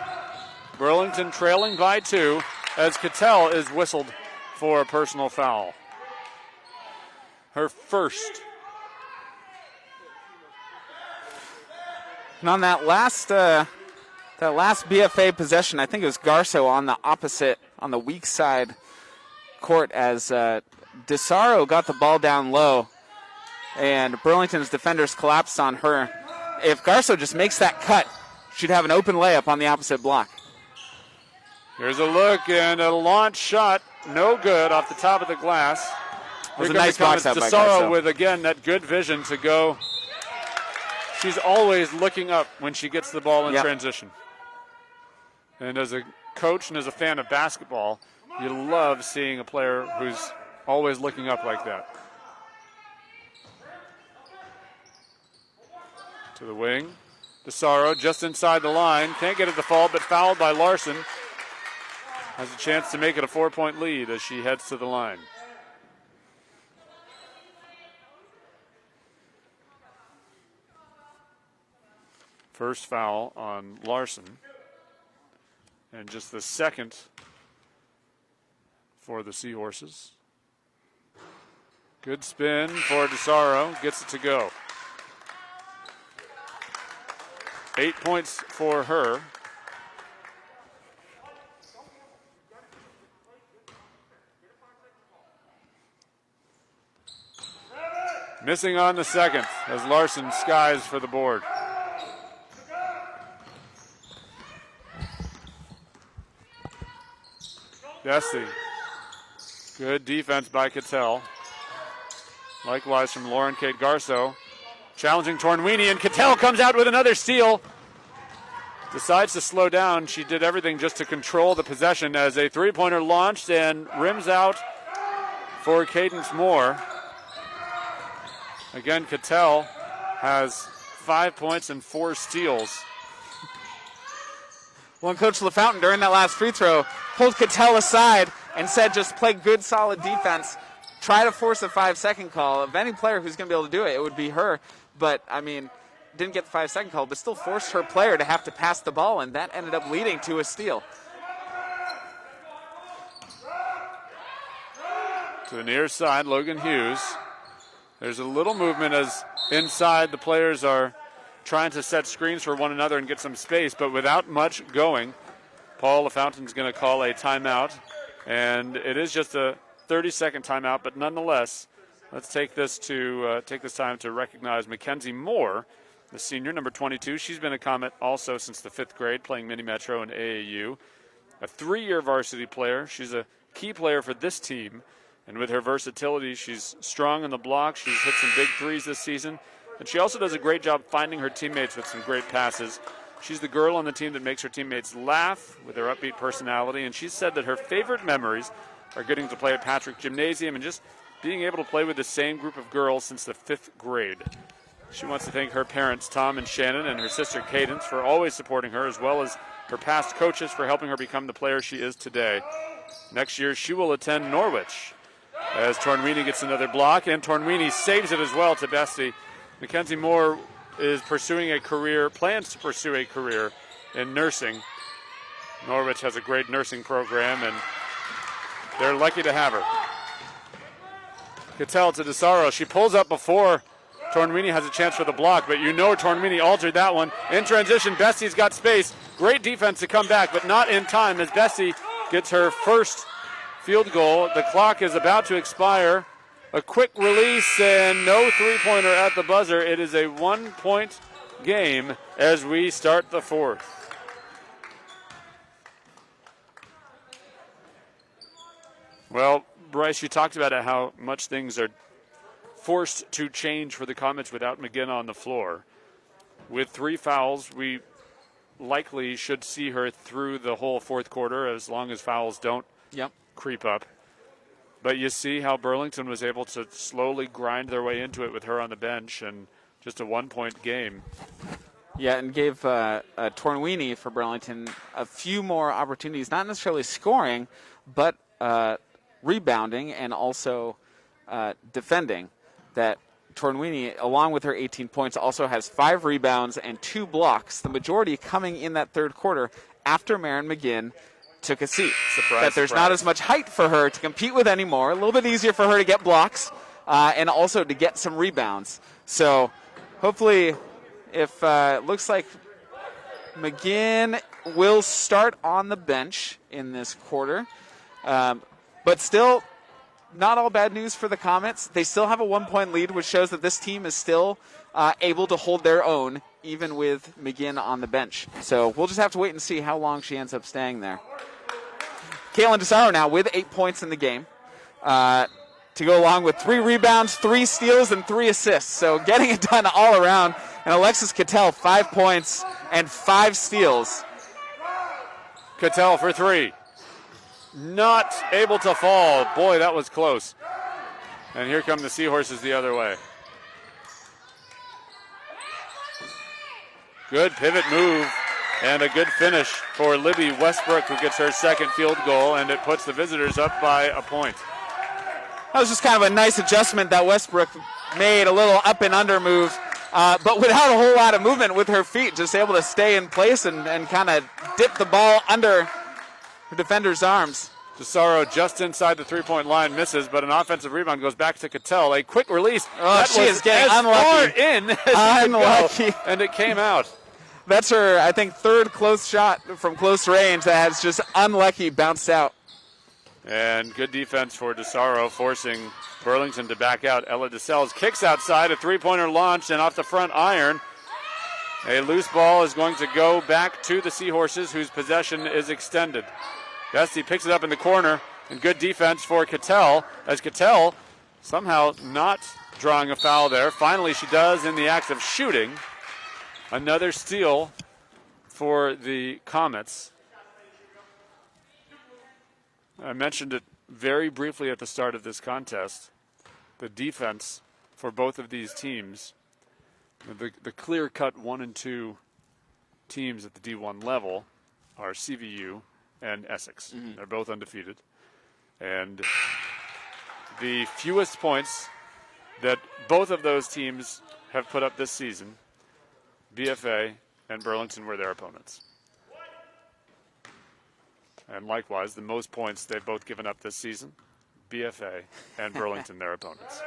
Burlington trailing by 2 as Cattell is whistled for a personal foul. Her first. And on that last BFA possession, I think it was Garso on the weak side court as Desaro got the ball down low and Burlington's defenders collapsed on her. If Garso just makes that cut, she'd have an open layup on the opposite block. Here's a look and a launch shot, no good, off the top of the glass. It was a nice box out by Garso. With, again, that good vision to go. She's always looking up when she gets the ball in transition. And as a coach and as a fan of basketball, you love seeing a player who's always looking up like that. To the wing. Desaro just inside the line. Can't get it to fall, but fouled by Larson. Has a chance to make it a 4-point lead as she heads to the line. First foul on Larson. And just the second for the Seahorses. Good spin for Desaro. Gets it to go. 8 points for her. Missing on the second as Larson skies for the board. Desi. Good defense by Cattell. Likewise from Lauren Kate Garso. Challenging Tornwini, and Cattell comes out with another steal. Decides to slow down. She did everything just to control the possession as a three-pointer launched and rims out for Cadence Moore. Again, Cattell has 5 points and 4 steals. Well, Coach LaFountain, during that last free throw, pulled Cattell aside and said just play good, solid defense. Try to force a 5-second call. Of any player who's going to be able to do it, it would be her. But, I mean, didn't get the 5-second call, but still forced her player to have to pass the ball, and that ended up leading to a steal. To the near side, Logan Hughes. There's a little movement as inside the players are trying to set screens for one another and get some space, but without much going, Paul LaFountain's going to call a timeout, and it is just a 30-second timeout, but nonetheless, let's take this time to recognize Mackenzie Moore, the senior, number 22. She's been a Comet also since the 5th grade, playing Mini Metro and AAU. A 3-year varsity player. She's a key player for this team, and with her versatility, she's strong in the block. She's hit some big threes this season, and she also does a great job finding her teammates with some great passes. She's the girl on the team that makes her teammates laugh with her upbeat personality, and she said that her favorite memories are getting to play at Patrick Gymnasium and just being able to play with the same group of girls since the 5th grade. She wants to thank her parents, Tom and Shannon, and her sister, Cadence, for always supporting her, as well as her past coaches for helping her become the player she is today. Next year, she will attend Norwich as Tornwini gets another block, and Tornwini saves it as well to Bestie. Mackenzie Moore plans to pursue a career in nursing. Norwich has a great nursing program, and they're lucky to have her. Cattell to Desaro. She pulls up before Tornwini has a chance for the block, but Tornwini altered that one. In transition, Bessie's got space. Great defense to come back, but not in time as Bessie gets her first field goal. The clock is about to expire. A quick release and no three-pointer at the buzzer. It is a 1-point game as we start the fourth. Well, Bryce, you talked about how much things are forced to change for the Comets without McGinn on the floor. With 3 fouls, we likely should see her through the whole fourth quarter as long as fouls don't creep up. But you see how Burlington was able to slowly grind their way into it with her on the bench, and just a 1-point game. Yeah, and gave Tornwini for Burlington a few more opportunities, not necessarily scoring, but rebounding and also defending. That Tornwini, along with her 18 points, also has 5 rebounds and 2 blocks, the majority coming in that third quarter after Marin Mcginn took a seat. That there's not as much height for her to compete with anymore. A little bit easier for her to get blocks and also to get some rebounds. So hopefully, if it looks like McGinn will start on the bench in this quarter, but still not all bad news for the Comets. They still have a 1-point lead, which shows that this team is still able to hold their own, even with McGinn on the bench. So we'll just have to wait and see how long she ends up staying there. Caitlyn Desaro now with 8 points in the game to go along with 3 rebounds, 3 steals, and 3 assists. So getting it done all around. And Alexis Cattell, 5 points and 5 steals. Cattell for 3. Not able to fall. Boy, that was close. And here come the Seahorses the other way. Good pivot move and a good finish for Libby Westbrook, who gets her second field goal, and it puts the visitors up by a point. That was just kind of a nice adjustment that Westbrook made, a little up and under move, but without a whole lot of movement with her feet, just able to stay in place and kind of dip the ball under her defender's arms. Desaro just inside the three-point line, misses, but an offensive rebound goes back to Cattell. A quick release. She is getting unlucky. Far in as unlucky. Go, and it came out. That's her, I think, third close shot from close range that has just unlucky bounced out. And good defense for Desaro, forcing Burlington to back out. Ella DeSales kicks outside, a three-pointer launched, and off the front iron. A loose ball is going to go back to the Seahorses, whose possession is extended. Bessie picks it up in the corner, and good defense for Cattell, as Cattell somehow not drawing a foul there. Finally, she does in the act of shooting. Another steal for the Comets. I mentioned it very briefly at the start of this contest. The defense for both of these teams, the clear-cut 1 and 2 teams at the D1 level are CVU and Essex. Mm-hmm. They're both undefeated. And the fewest points that both of those teams have put up this season, BFA and Burlington were their opponents. And likewise, the most points they've both given up this season, BFA and Burlington, their opponents.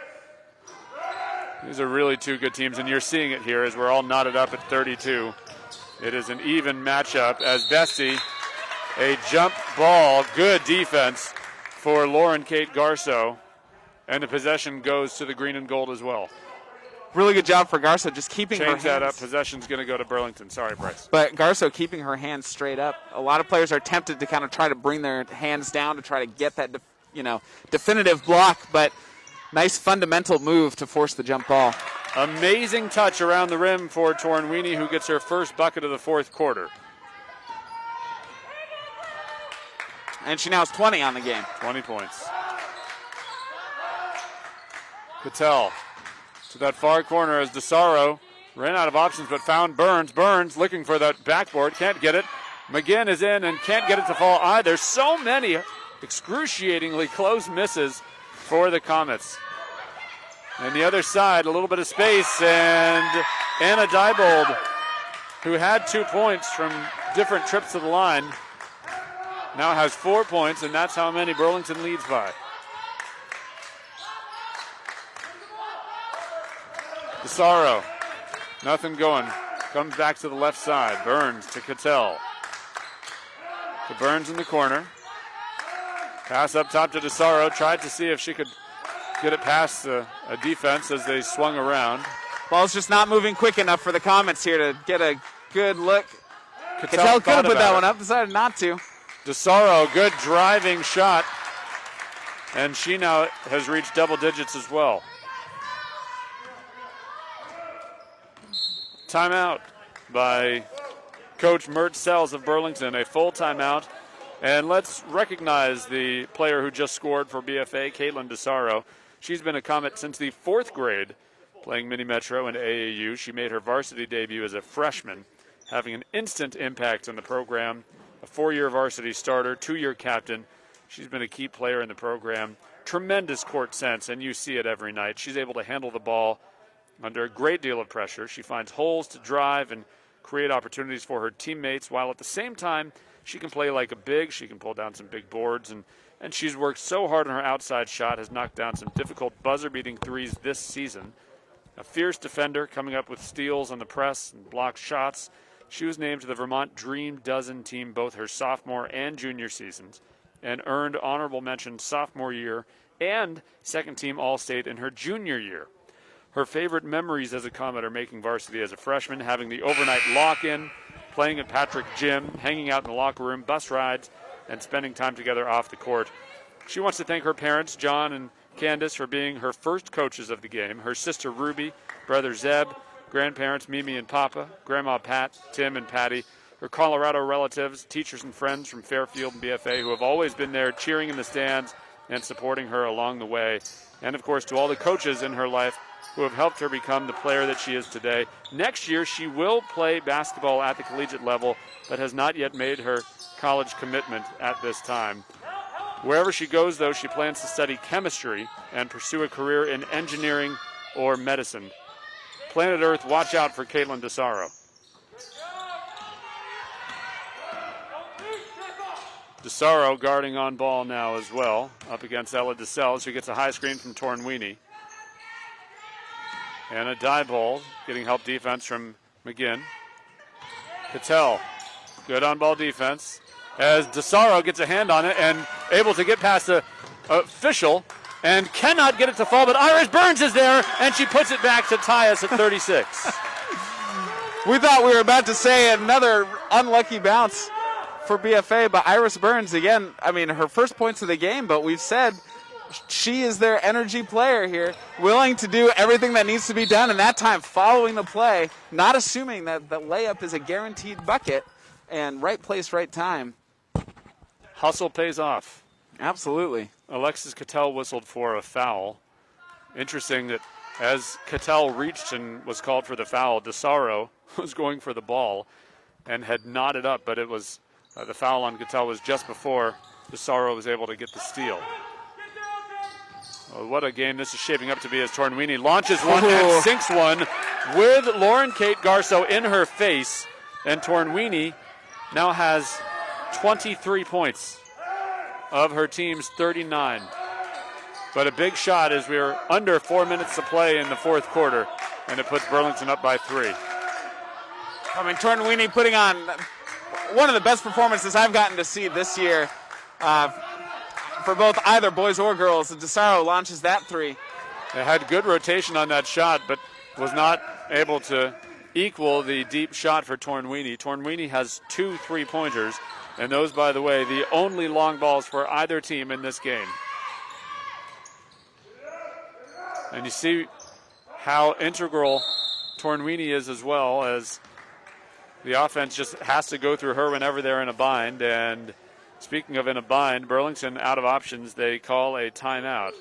These are really two good teams, and you're seeing it here as we're all knotted up at 32. It is an even matchup as Bessie, a jump ball, good defense for Lauren Kate Garso, and the possession goes to the green and gold as well. Really good job for Garso, just keeping her hands. Change that up. Possession's going to go to Burlington. Sorry, Bryce. But Garso keeping her hands straight up. A lot of players are tempted to kind of try to bring their hands down to try to get that, definitive block. But nice fundamental move to force the jump ball. Amazing touch around the rim for Tornwini, who gets her first bucket of the fourth quarter. And she now has 20 on the game. 20 points. Cattell to that far corner as Desaro ran out of options but found Burns. Burns looking for that backboard, can't get it. McGinn is in and can't get it to fall either. So many excruciatingly close misses for the Comets. And the other side, a little bit of space, and Anna Diebold, who had 2 points from different trips to the line, now has 4 points, and that's how many Burlington leads by. Desaro, nothing going. Comes back to the left side. Burns to Cattell. To Burns in the corner. Pass up top to Desaro. Tried to see if she could get it past a defense as they swung around. Ball's just not moving quick enough for the Comets here to get a good look. Cattell could have put that one up, decided not to. Desaro, good driving shot. And she now has reached double digits as well. Timeout by Coach Mert Sells of Burlington, a full timeout. And let's recognize the player who just scored for BFA, Caitlyn Desaro. She's been a Comet since the 4th grade, playing Mini Metro and AAU. She made her varsity debut as a freshman, having an instant impact on the program. A 4-year varsity starter, 2-year captain. She's been a key player in the program. Tremendous court sense, and you see it every night. She's able to handle the ball under a great deal of pressure. She finds holes to drive and create opportunities for her teammates, while at the same time, she can play like a big. She can pull down some big boards, and she's worked so hard on her outside shot, has knocked down some difficult buzzer-beating threes this season. A fierce defender, coming up with steals on the press and blocked shots. She was named to the Vermont Dream Dozen team both her sophomore and junior seasons, and earned honorable mention sophomore year and second-team All-State in her junior year. Her favorite memories as a Comet are making varsity as a freshman, having the overnight lock-in, playing at Patrick Gym, hanging out in the locker room, bus rides, and spending time together off the court. She wants to thank her parents, John and Candace, for being her first coaches of the game, her sister Ruby, brother Zeb, grandparents Mimi and Papa, Grandma Pat, Tim and Patty, her Colorado relatives, teachers and friends from Fairfield and BFA who have always been there cheering in the stands and supporting her along the way. And, of course, to all the coaches in her life who have helped her become the player that she is today. Next year, she will play basketball at the collegiate level, but has not yet made her college commitment at this time. Wherever she goes, though, she plans to study chemistry and pursue a career in engineering or medicine. Planet Earth, watch out for Caitlyn Desaro. Desaro guarding on ball now as well, up against Ella DeSells, who gets a high screen from Tornweeny. And a Diebold getting help defense from McGinn. Cattell, good on-ball defense. As Desaro gets a hand on it and able to get past the official and cannot get it to fall, but Iris Burns is there, and she puts it back to tie us at 36. We thought we were about to say another unlucky bounce for BFA, but Iris Burns, again, I mean, her first points of the game, but we've said she is their energy player here, willing to do everything that needs to be done, and that time following the play, not assuming that the layup is a guaranteed bucket, and right place, right time. Hustle pays off. Absolutely. Alexis Cattell whistled for a foul. Interesting that as Cattell reached and was called for the foul, Desaro was going for the ball and had knotted up, but it was the foul on Cattell was just before Desaro was able to get the steal. Well, what a game this is shaping up to be as Tornweeny launches one and sinks one with Lauren Kate Garso in her face, and Tornweeny now has 23 points of her team's 39. But a big shot as we're under 4 minutes to play in the fourth quarter, and it puts Burlington up by 3. I mean, Tornweeny putting on one of the best performances I've gotten to see this year for both either boys or girls. Desaro launches that three. They had good rotation on that shot, but was not able to equal the deep shot for Tornweeny. Tornweeny has 2 3-pointers, and those, by the way, the only long balls for either team in this game. And you see how integral Tornweeny is as well, as the offense just has to go through her whenever they're in a bind. And speaking of in a bind, Burlington out of options, they call a timeout.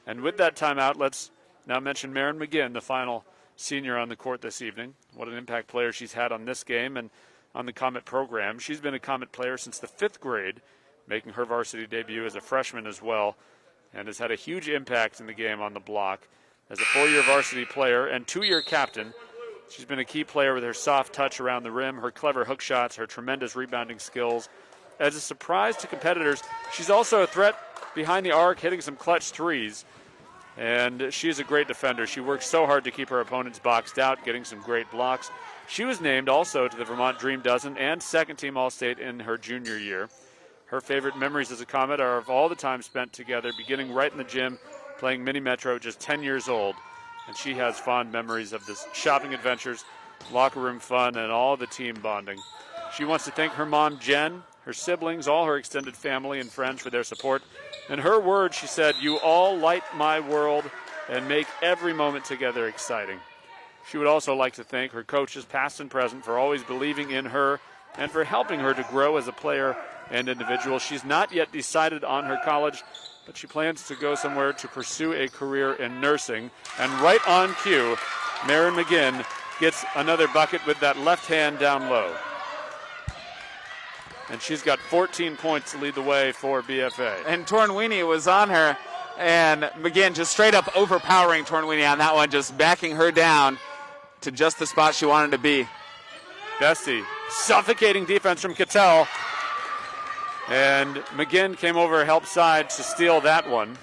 And with that timeout, let's now mention Marin Mcginn, the final senior on the court this evening. What an impact player she's had on this game and on the Comet program. She's been a Comet player since the 5th grade, making her varsity debut as a freshman as well, and has had a huge impact in the game on the block. as a 4-year varsity player and 2-year captain. She's been a key player with her soft touch around the rim, her clever hook shots, her tremendous rebounding skills. As a surprise to competitors, she's also a threat behind the arc, hitting some clutch threes. And she's a great defender. She works so hard to keep her opponents boxed out, getting some great blocks. She was named also to the Vermont Dream Dozen and second-team All-State in her junior year. Her favorite memories as a Comet are of all the time spent together, beginning right in the gym, playing Mini Metro, just 10 years old. And she has fond memories of this shopping adventures, locker room fun, and all the team bonding. She wants to thank her mom, Jen, her siblings, all her extended family and friends for their support. In her words, she said, "You all light my world and make every moment together exciting." She would also like to thank her coaches, past and present, for always believing in her and for helping her to grow as a player and individual. She's not yet decided on her college, but she plans to go somewhere to pursue a career in nursing. And right on cue, Marin Mcginn gets another bucket with that left hand down low. And she's got 14 points to lead the way for BFA. And Tornwini was on her, and Mcginn just straight up overpowering Tornwini on that one, just backing her down to just the spot she wanted to be. Bessie, suffocating defense from Cattell. And Mcginn came over help side to steal that one.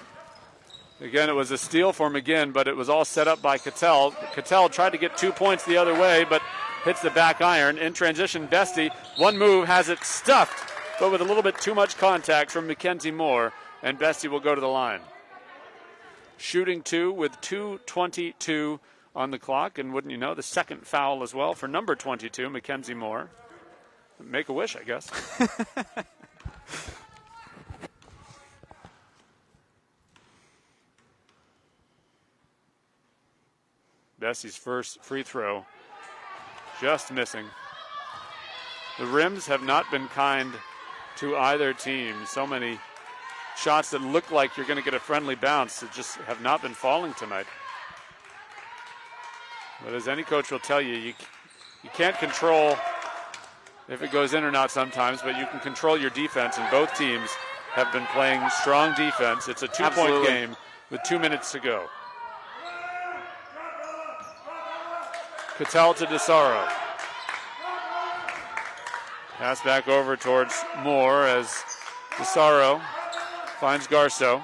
Again, it was a steal for Mcginn, but it was all set up by Cattell. Cattell tried to get 2 points the other way, but hits the back iron. In transition, Bestie, one move, has it stuffed, but with a little bit too much contact from Mackenzie Moore, and Bestie will go to the line. Shooting 2 with 2:22 on the clock, and wouldn't you know, the second foul as well for number 22, Mackenzie Moore. Make a wish, I guess. Bessie's first free throw, just missing. The rims have not been kind to either team. So many shots that look like you're going to get a friendly bounce that just have not been falling tonight. But as any coach will tell you, you can't control if it goes in or not sometimes, but you can control your defense, and both teams have been playing strong defense. It's a 2-point game with 2 minutes to go. Cattell to Desaro. Pass back over towards Moore as Desaro finds Garceau.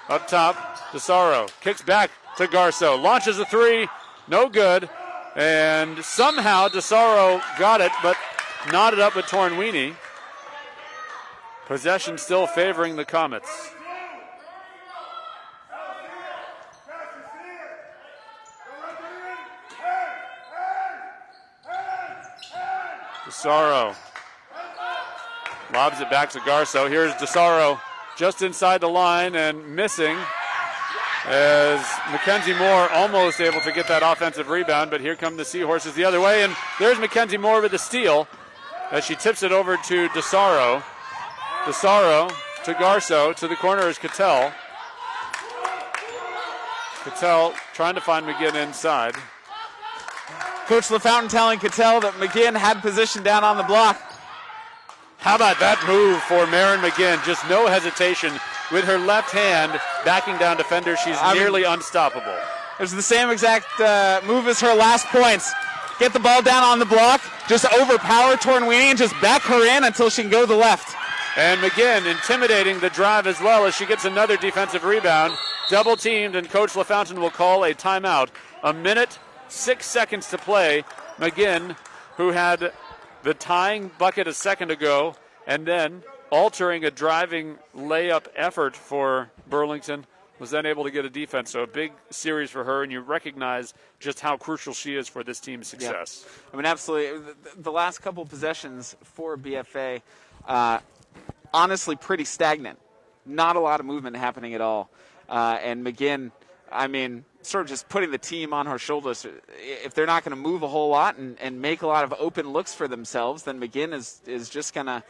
Up top, Desaro kicks back to Garceau. Launches a three, no good. And somehow Desaro got it, but knotted up with Tornwini. Possession still favoring the Comets. Desaro lobs it back to Garceau. Here's Desaro just inside the line and missing as Mackenzie Moore almost able to get that offensive rebound, but here come the Seahorses the other way, and there's Mackenzie Moore with the steal as she tips it over to Desaro. Desaro to Garceau, to the corner is Cattell. Cattell trying to find McGinn inside. Coach LaFountain telling Cattell that McGinn had position down on the block. How about that move for Marin Mcginn? Just no hesitation with her left hand backing down defenders. She's nearly unstoppable. It was the same exact move as her last points. Get the ball down on the block, just overpower Tornwini and just back her in until she can go to the left. And McGinn intimidating the drive as well as she gets another defensive rebound. Double teamed, and Coach LaFountain will call a timeout. 1 minute, 6 seconds to play. McGinn, who had the tying bucket a second ago, and then altering a driving layup effort for Burlington, was then able to get a defense. So a big series for her, and you recognize just how crucial she is for this team's success. Yeah. I mean, absolutely. The last couple possessions for BFA, honestly pretty stagnant. Not a lot of movement happening at all. And McGinn, I mean, sort of just putting the team on her shoulders. If they're not going to move a whole lot and make a lot of open looks for themselves, then McGinn is just going to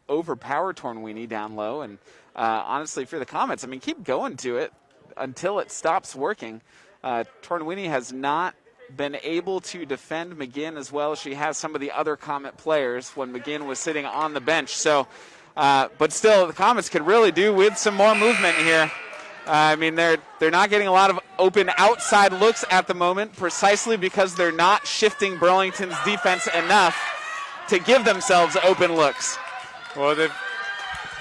overpower Tornwini down low. And honestly, for the Comets, I mean, keep going to it until it stops working. Tornwini has not been able to defend McGinn as well as she has some of the other Comet players when McGinn was sitting on the bench. So, but still, the Comets could really do with some more movement here. I mean, they're not getting a lot of open outside looks at the moment, precisely because they're not shifting Burlington's defense enough to give themselves open looks. Well,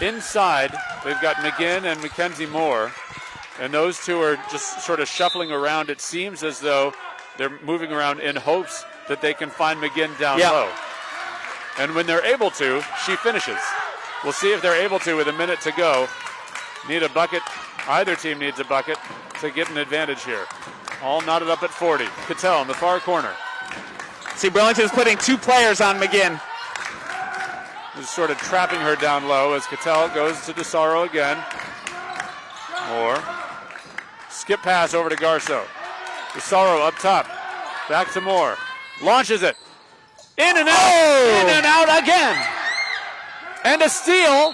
inside, they've got McGinn and Mackenzie Moore, and those two are just sort of shuffling around. It seems as though they're moving around in hopes that they can find McGinn down low. And when they're able to, she finishes. We'll see if they're able to with a minute to go. Need a bucket. Either team needs a bucket to get an advantage here. All knotted up at 40. Cattell in the far corner. See, Burlington's putting 2 players on McGinn. Just sort of trapping her down low as Cattell goes to Desaro again. Moore. Skip pass over to Garceau. Desaro up top. Back to Moore. Launches it. In and out. Oh! In and out again. And a steal.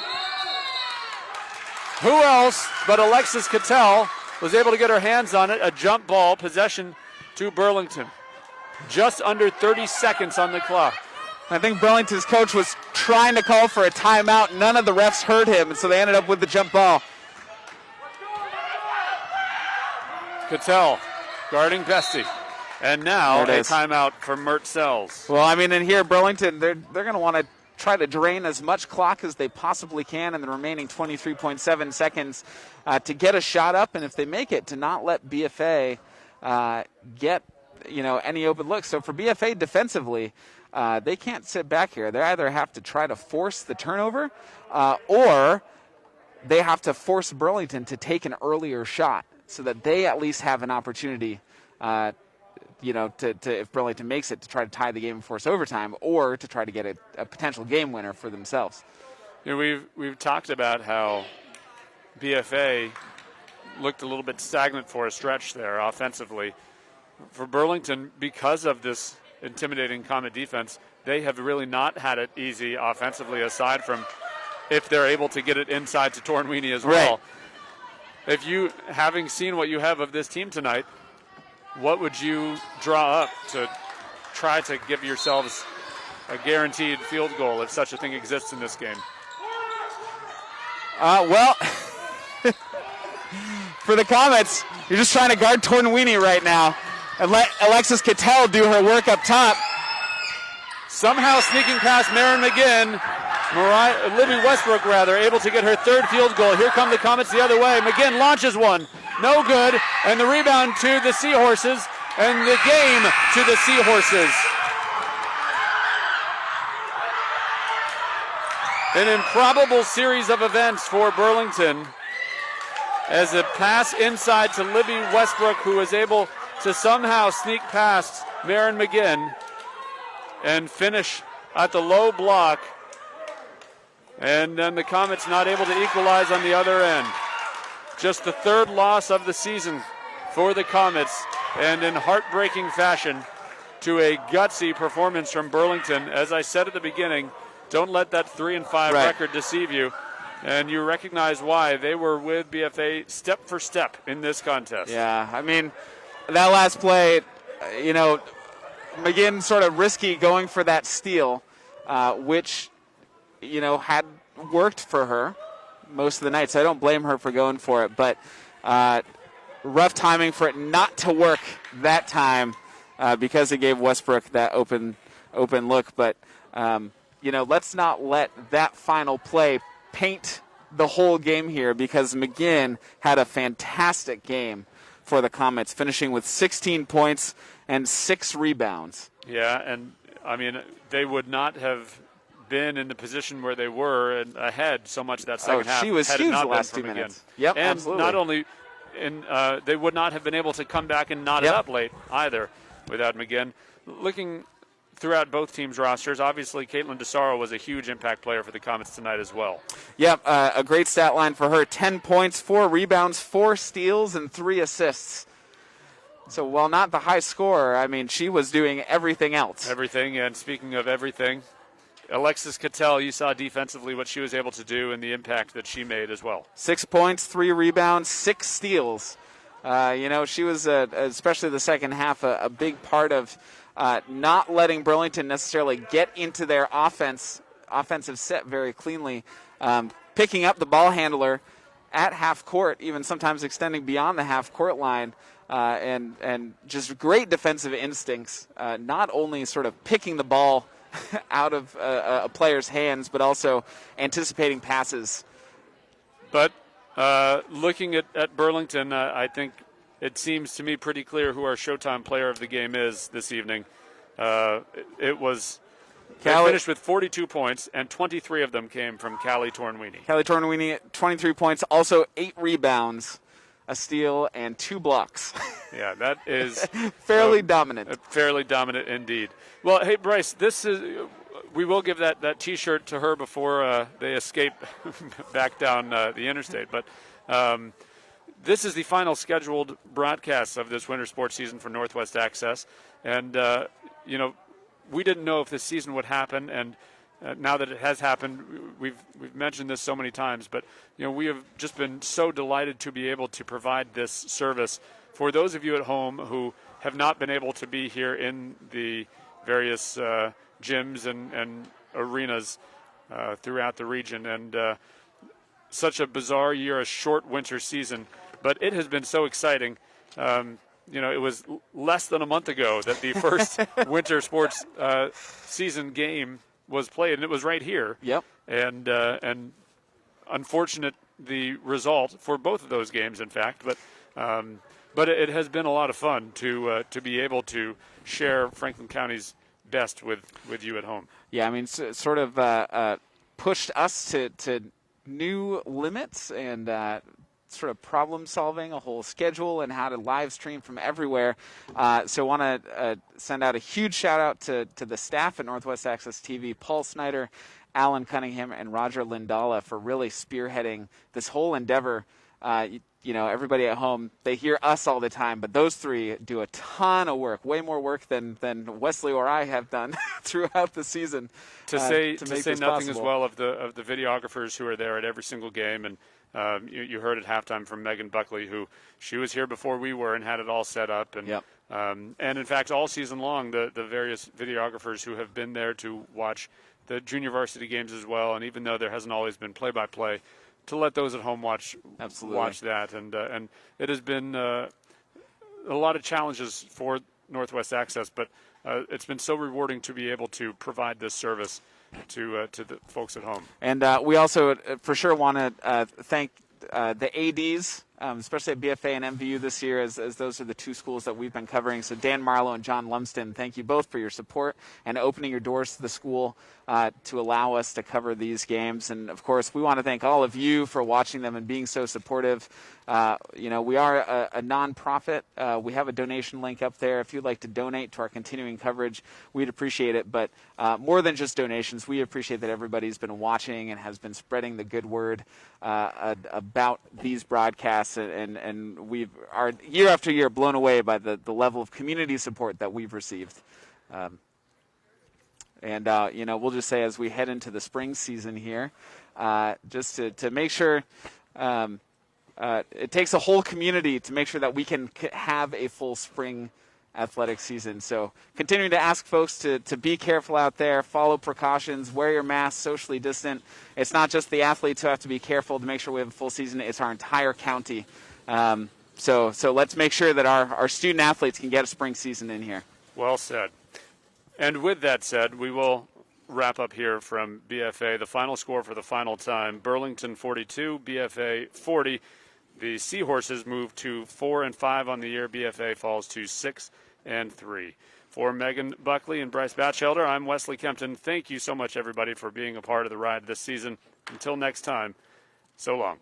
Who else but Alexis Cattell was able to get her hands on it? A jump ball, possession to Burlington. Just under 30 seconds on the clock. I think Burlington's coach was trying to call for a timeout. None of the refs heard him, and so they ended up with the jump ball. Cattell guarding Bestie. And now a timeout for Mert Sells. Well, I mean, in here, Burlington, they're going to want to try to drain as much clock as they possibly can in the remaining 23.7 seconds to get a shot up, and if they make it, to not let BFA get any open looks. So for BFA defensively, they can't sit back here. They either have to try to force the turnover or they have to force Burlington to take an earlier shot so that they at least have an opportunity to if Burlington makes it, to try to tie the game and force overtime, or to try to get a potential game winner for themselves. We've talked about how BFA looked a little bit stagnant for a stretch there offensively. For Burlington, because of this intimidating Comet defense, they have really not had it easy offensively, aside from if they're able to get it inside to Tornweenie as well. Right. If you, having seen what you have of this team tonight, what would you draw up to try to give yourselves a guaranteed field goal if such a thing exists in this game? For the Comets, you're just trying to guard Tornweenie right now and let Alexis Cattell do her work up top. Somehow sneaking past Marin Mcginn. Libby Westbrook, able to get her third field goal. Here come the Comets the other way. McGinn launches one. No good. And the rebound to the Seahorses. And the game to the Seahorses. An improbable series of events for Burlington, as a pass inside to Libby Westbrook, who was able to somehow sneak past Marin Mcginn and finish at the low block. And then the Comets not able to equalize on the other end. Just the third loss of the season for the Comets, and in heartbreaking fashion, to a gutsy performance from Burlington. As I said at the beginning, don't let that 3-5 record deceive you. And you recognize why. They were with BFA step for step in this contest. Yeah, I mean, that last play, McGinn sort of risky going for that steal, which, had worked for her most of the night. So I don't blame her for going for it. But rough timing for it not to work that time because it gave Westbrook that open look. But, let's not let that final play paint the whole game here, because McGinn had a fantastic game for the Comets, finishing with 16 points and 6 rebounds. Yeah, and I mean, they would not have been in the position where they were and ahead so much that second half. She was huge the last 2 minutes. Yep, and absolutely. Not only, they would not have been able to come back and knot it up late either without McGinn. Looking throughout both teams' rosters, obviously Caitlyn Desaro was a huge impact player for the Comets tonight as well. Yep, a great stat line for her. 10 points, 4 rebounds, 4 steals, and 3 assists. So while not the high scorer, I mean, she was doing everything else. Everything, and speaking of everything, Alexis Cattell, you saw defensively what she was able to do and the impact that she made as well. 6 points, 3 rebounds, 6 steals. She was, especially the second half, a big part of not letting Burlington necessarily get into their offensive set very cleanly, picking up the ball handler at half court, even sometimes extending beyond the half court line, and just great defensive instincts, not only sort of picking the ball out of a player's hands, but also anticipating passes. But looking at Burlington, I think it seems to me pretty clear who our Showtime player of the game is this evening. It was they finished with 42 points, and 23 of them came from Callie Tornwini. Callie Tornwini, 23 points, also 8 rebounds, a steal, and 2 blocks. Yeah, that is fairly dominant. Fairly dominant indeed. Well, hey, Bryce, we will give that T-shirt to her before they escape back down the interstate. But this is the final scheduled broadcast of this winter sports season for Northwest Access. And, we didn't know if this season would happen. And now that it has happened, we've mentioned this so many times. But, we have just been so delighted to be able to provide this service for those of you at home who have not been able to be here in the various gyms and arenas throughout the region. And such a bizarre year, a short winter season. But it has been so exciting. It was less than a month ago that the first winter sports season game was played, and it was right here. Yep. And unfortunate the result for both of those games, in fact. But it has been a lot of fun to be able to share Franklin County's best with you at home. Yeah, I mean, sort of pushed us to new limits and sort of problem solving a whole schedule and how to live stream from everywhere. So I want to send out a huge shout out to the staff at Northwest Access TV, Paul Snyder, Alan Cunningham, and Roger Lindala for really spearheading this whole endeavor. Everybody at home, they hear us all the time, but those three do a ton of work, way more work than Wesley or I have done throughout the season. To say nothing possible. As well of the videographers who are there at every single game. And you heard at halftime from Megan Buckley, who she was here before we were and had it all set up. And yep. And in fact, all season long, the various videographers who have been there to watch the junior varsity games as well. And even though there hasn't always been play-by-play, to let those at home watch that. And it has been a lot of challenges for Northwest Access, but it's been so rewarding to be able to provide this service to the folks at home. And we also for sure want to thank the ADs, especially at BFA and MVU this year, as those are the two schools that we've been covering. So Dan Marlowe and John Lumsden, thank you both for your support and opening your doors to the school to allow us to cover these games. And, of course, we want to thank all of you for watching them and being so supportive. We are a nonprofit. We have a donation link up there. If you'd like to donate to our continuing coverage, we'd appreciate it. But more than just donations, we appreciate that everybody's been watching and has been spreading the good word about these broadcasts. And we are year after year blown away by the level of community support that we've received. We'll just say as we head into the spring season here, just to make sure it takes a whole community to make sure that we can have a full spring athletic season. So continuing to ask folks to be careful out there, follow precautions, wear your mask, socially distant. It's not just the athletes who have to be careful to make sure we have a full season. It's our entire county. So let's make sure that our student athletes can get a spring season in here. Well said. And with that said, we will wrap up here from BFA. The final score for the final time, Burlington 42, BFA 40. The Seahorses move to 4-5 on the year. BFA falls to 6-3. For Megan Buckley and Bryce Batchelder, I'm Wesley Kempton. Thank you so much, everybody, for being a part of the ride this season. Until next time, so long.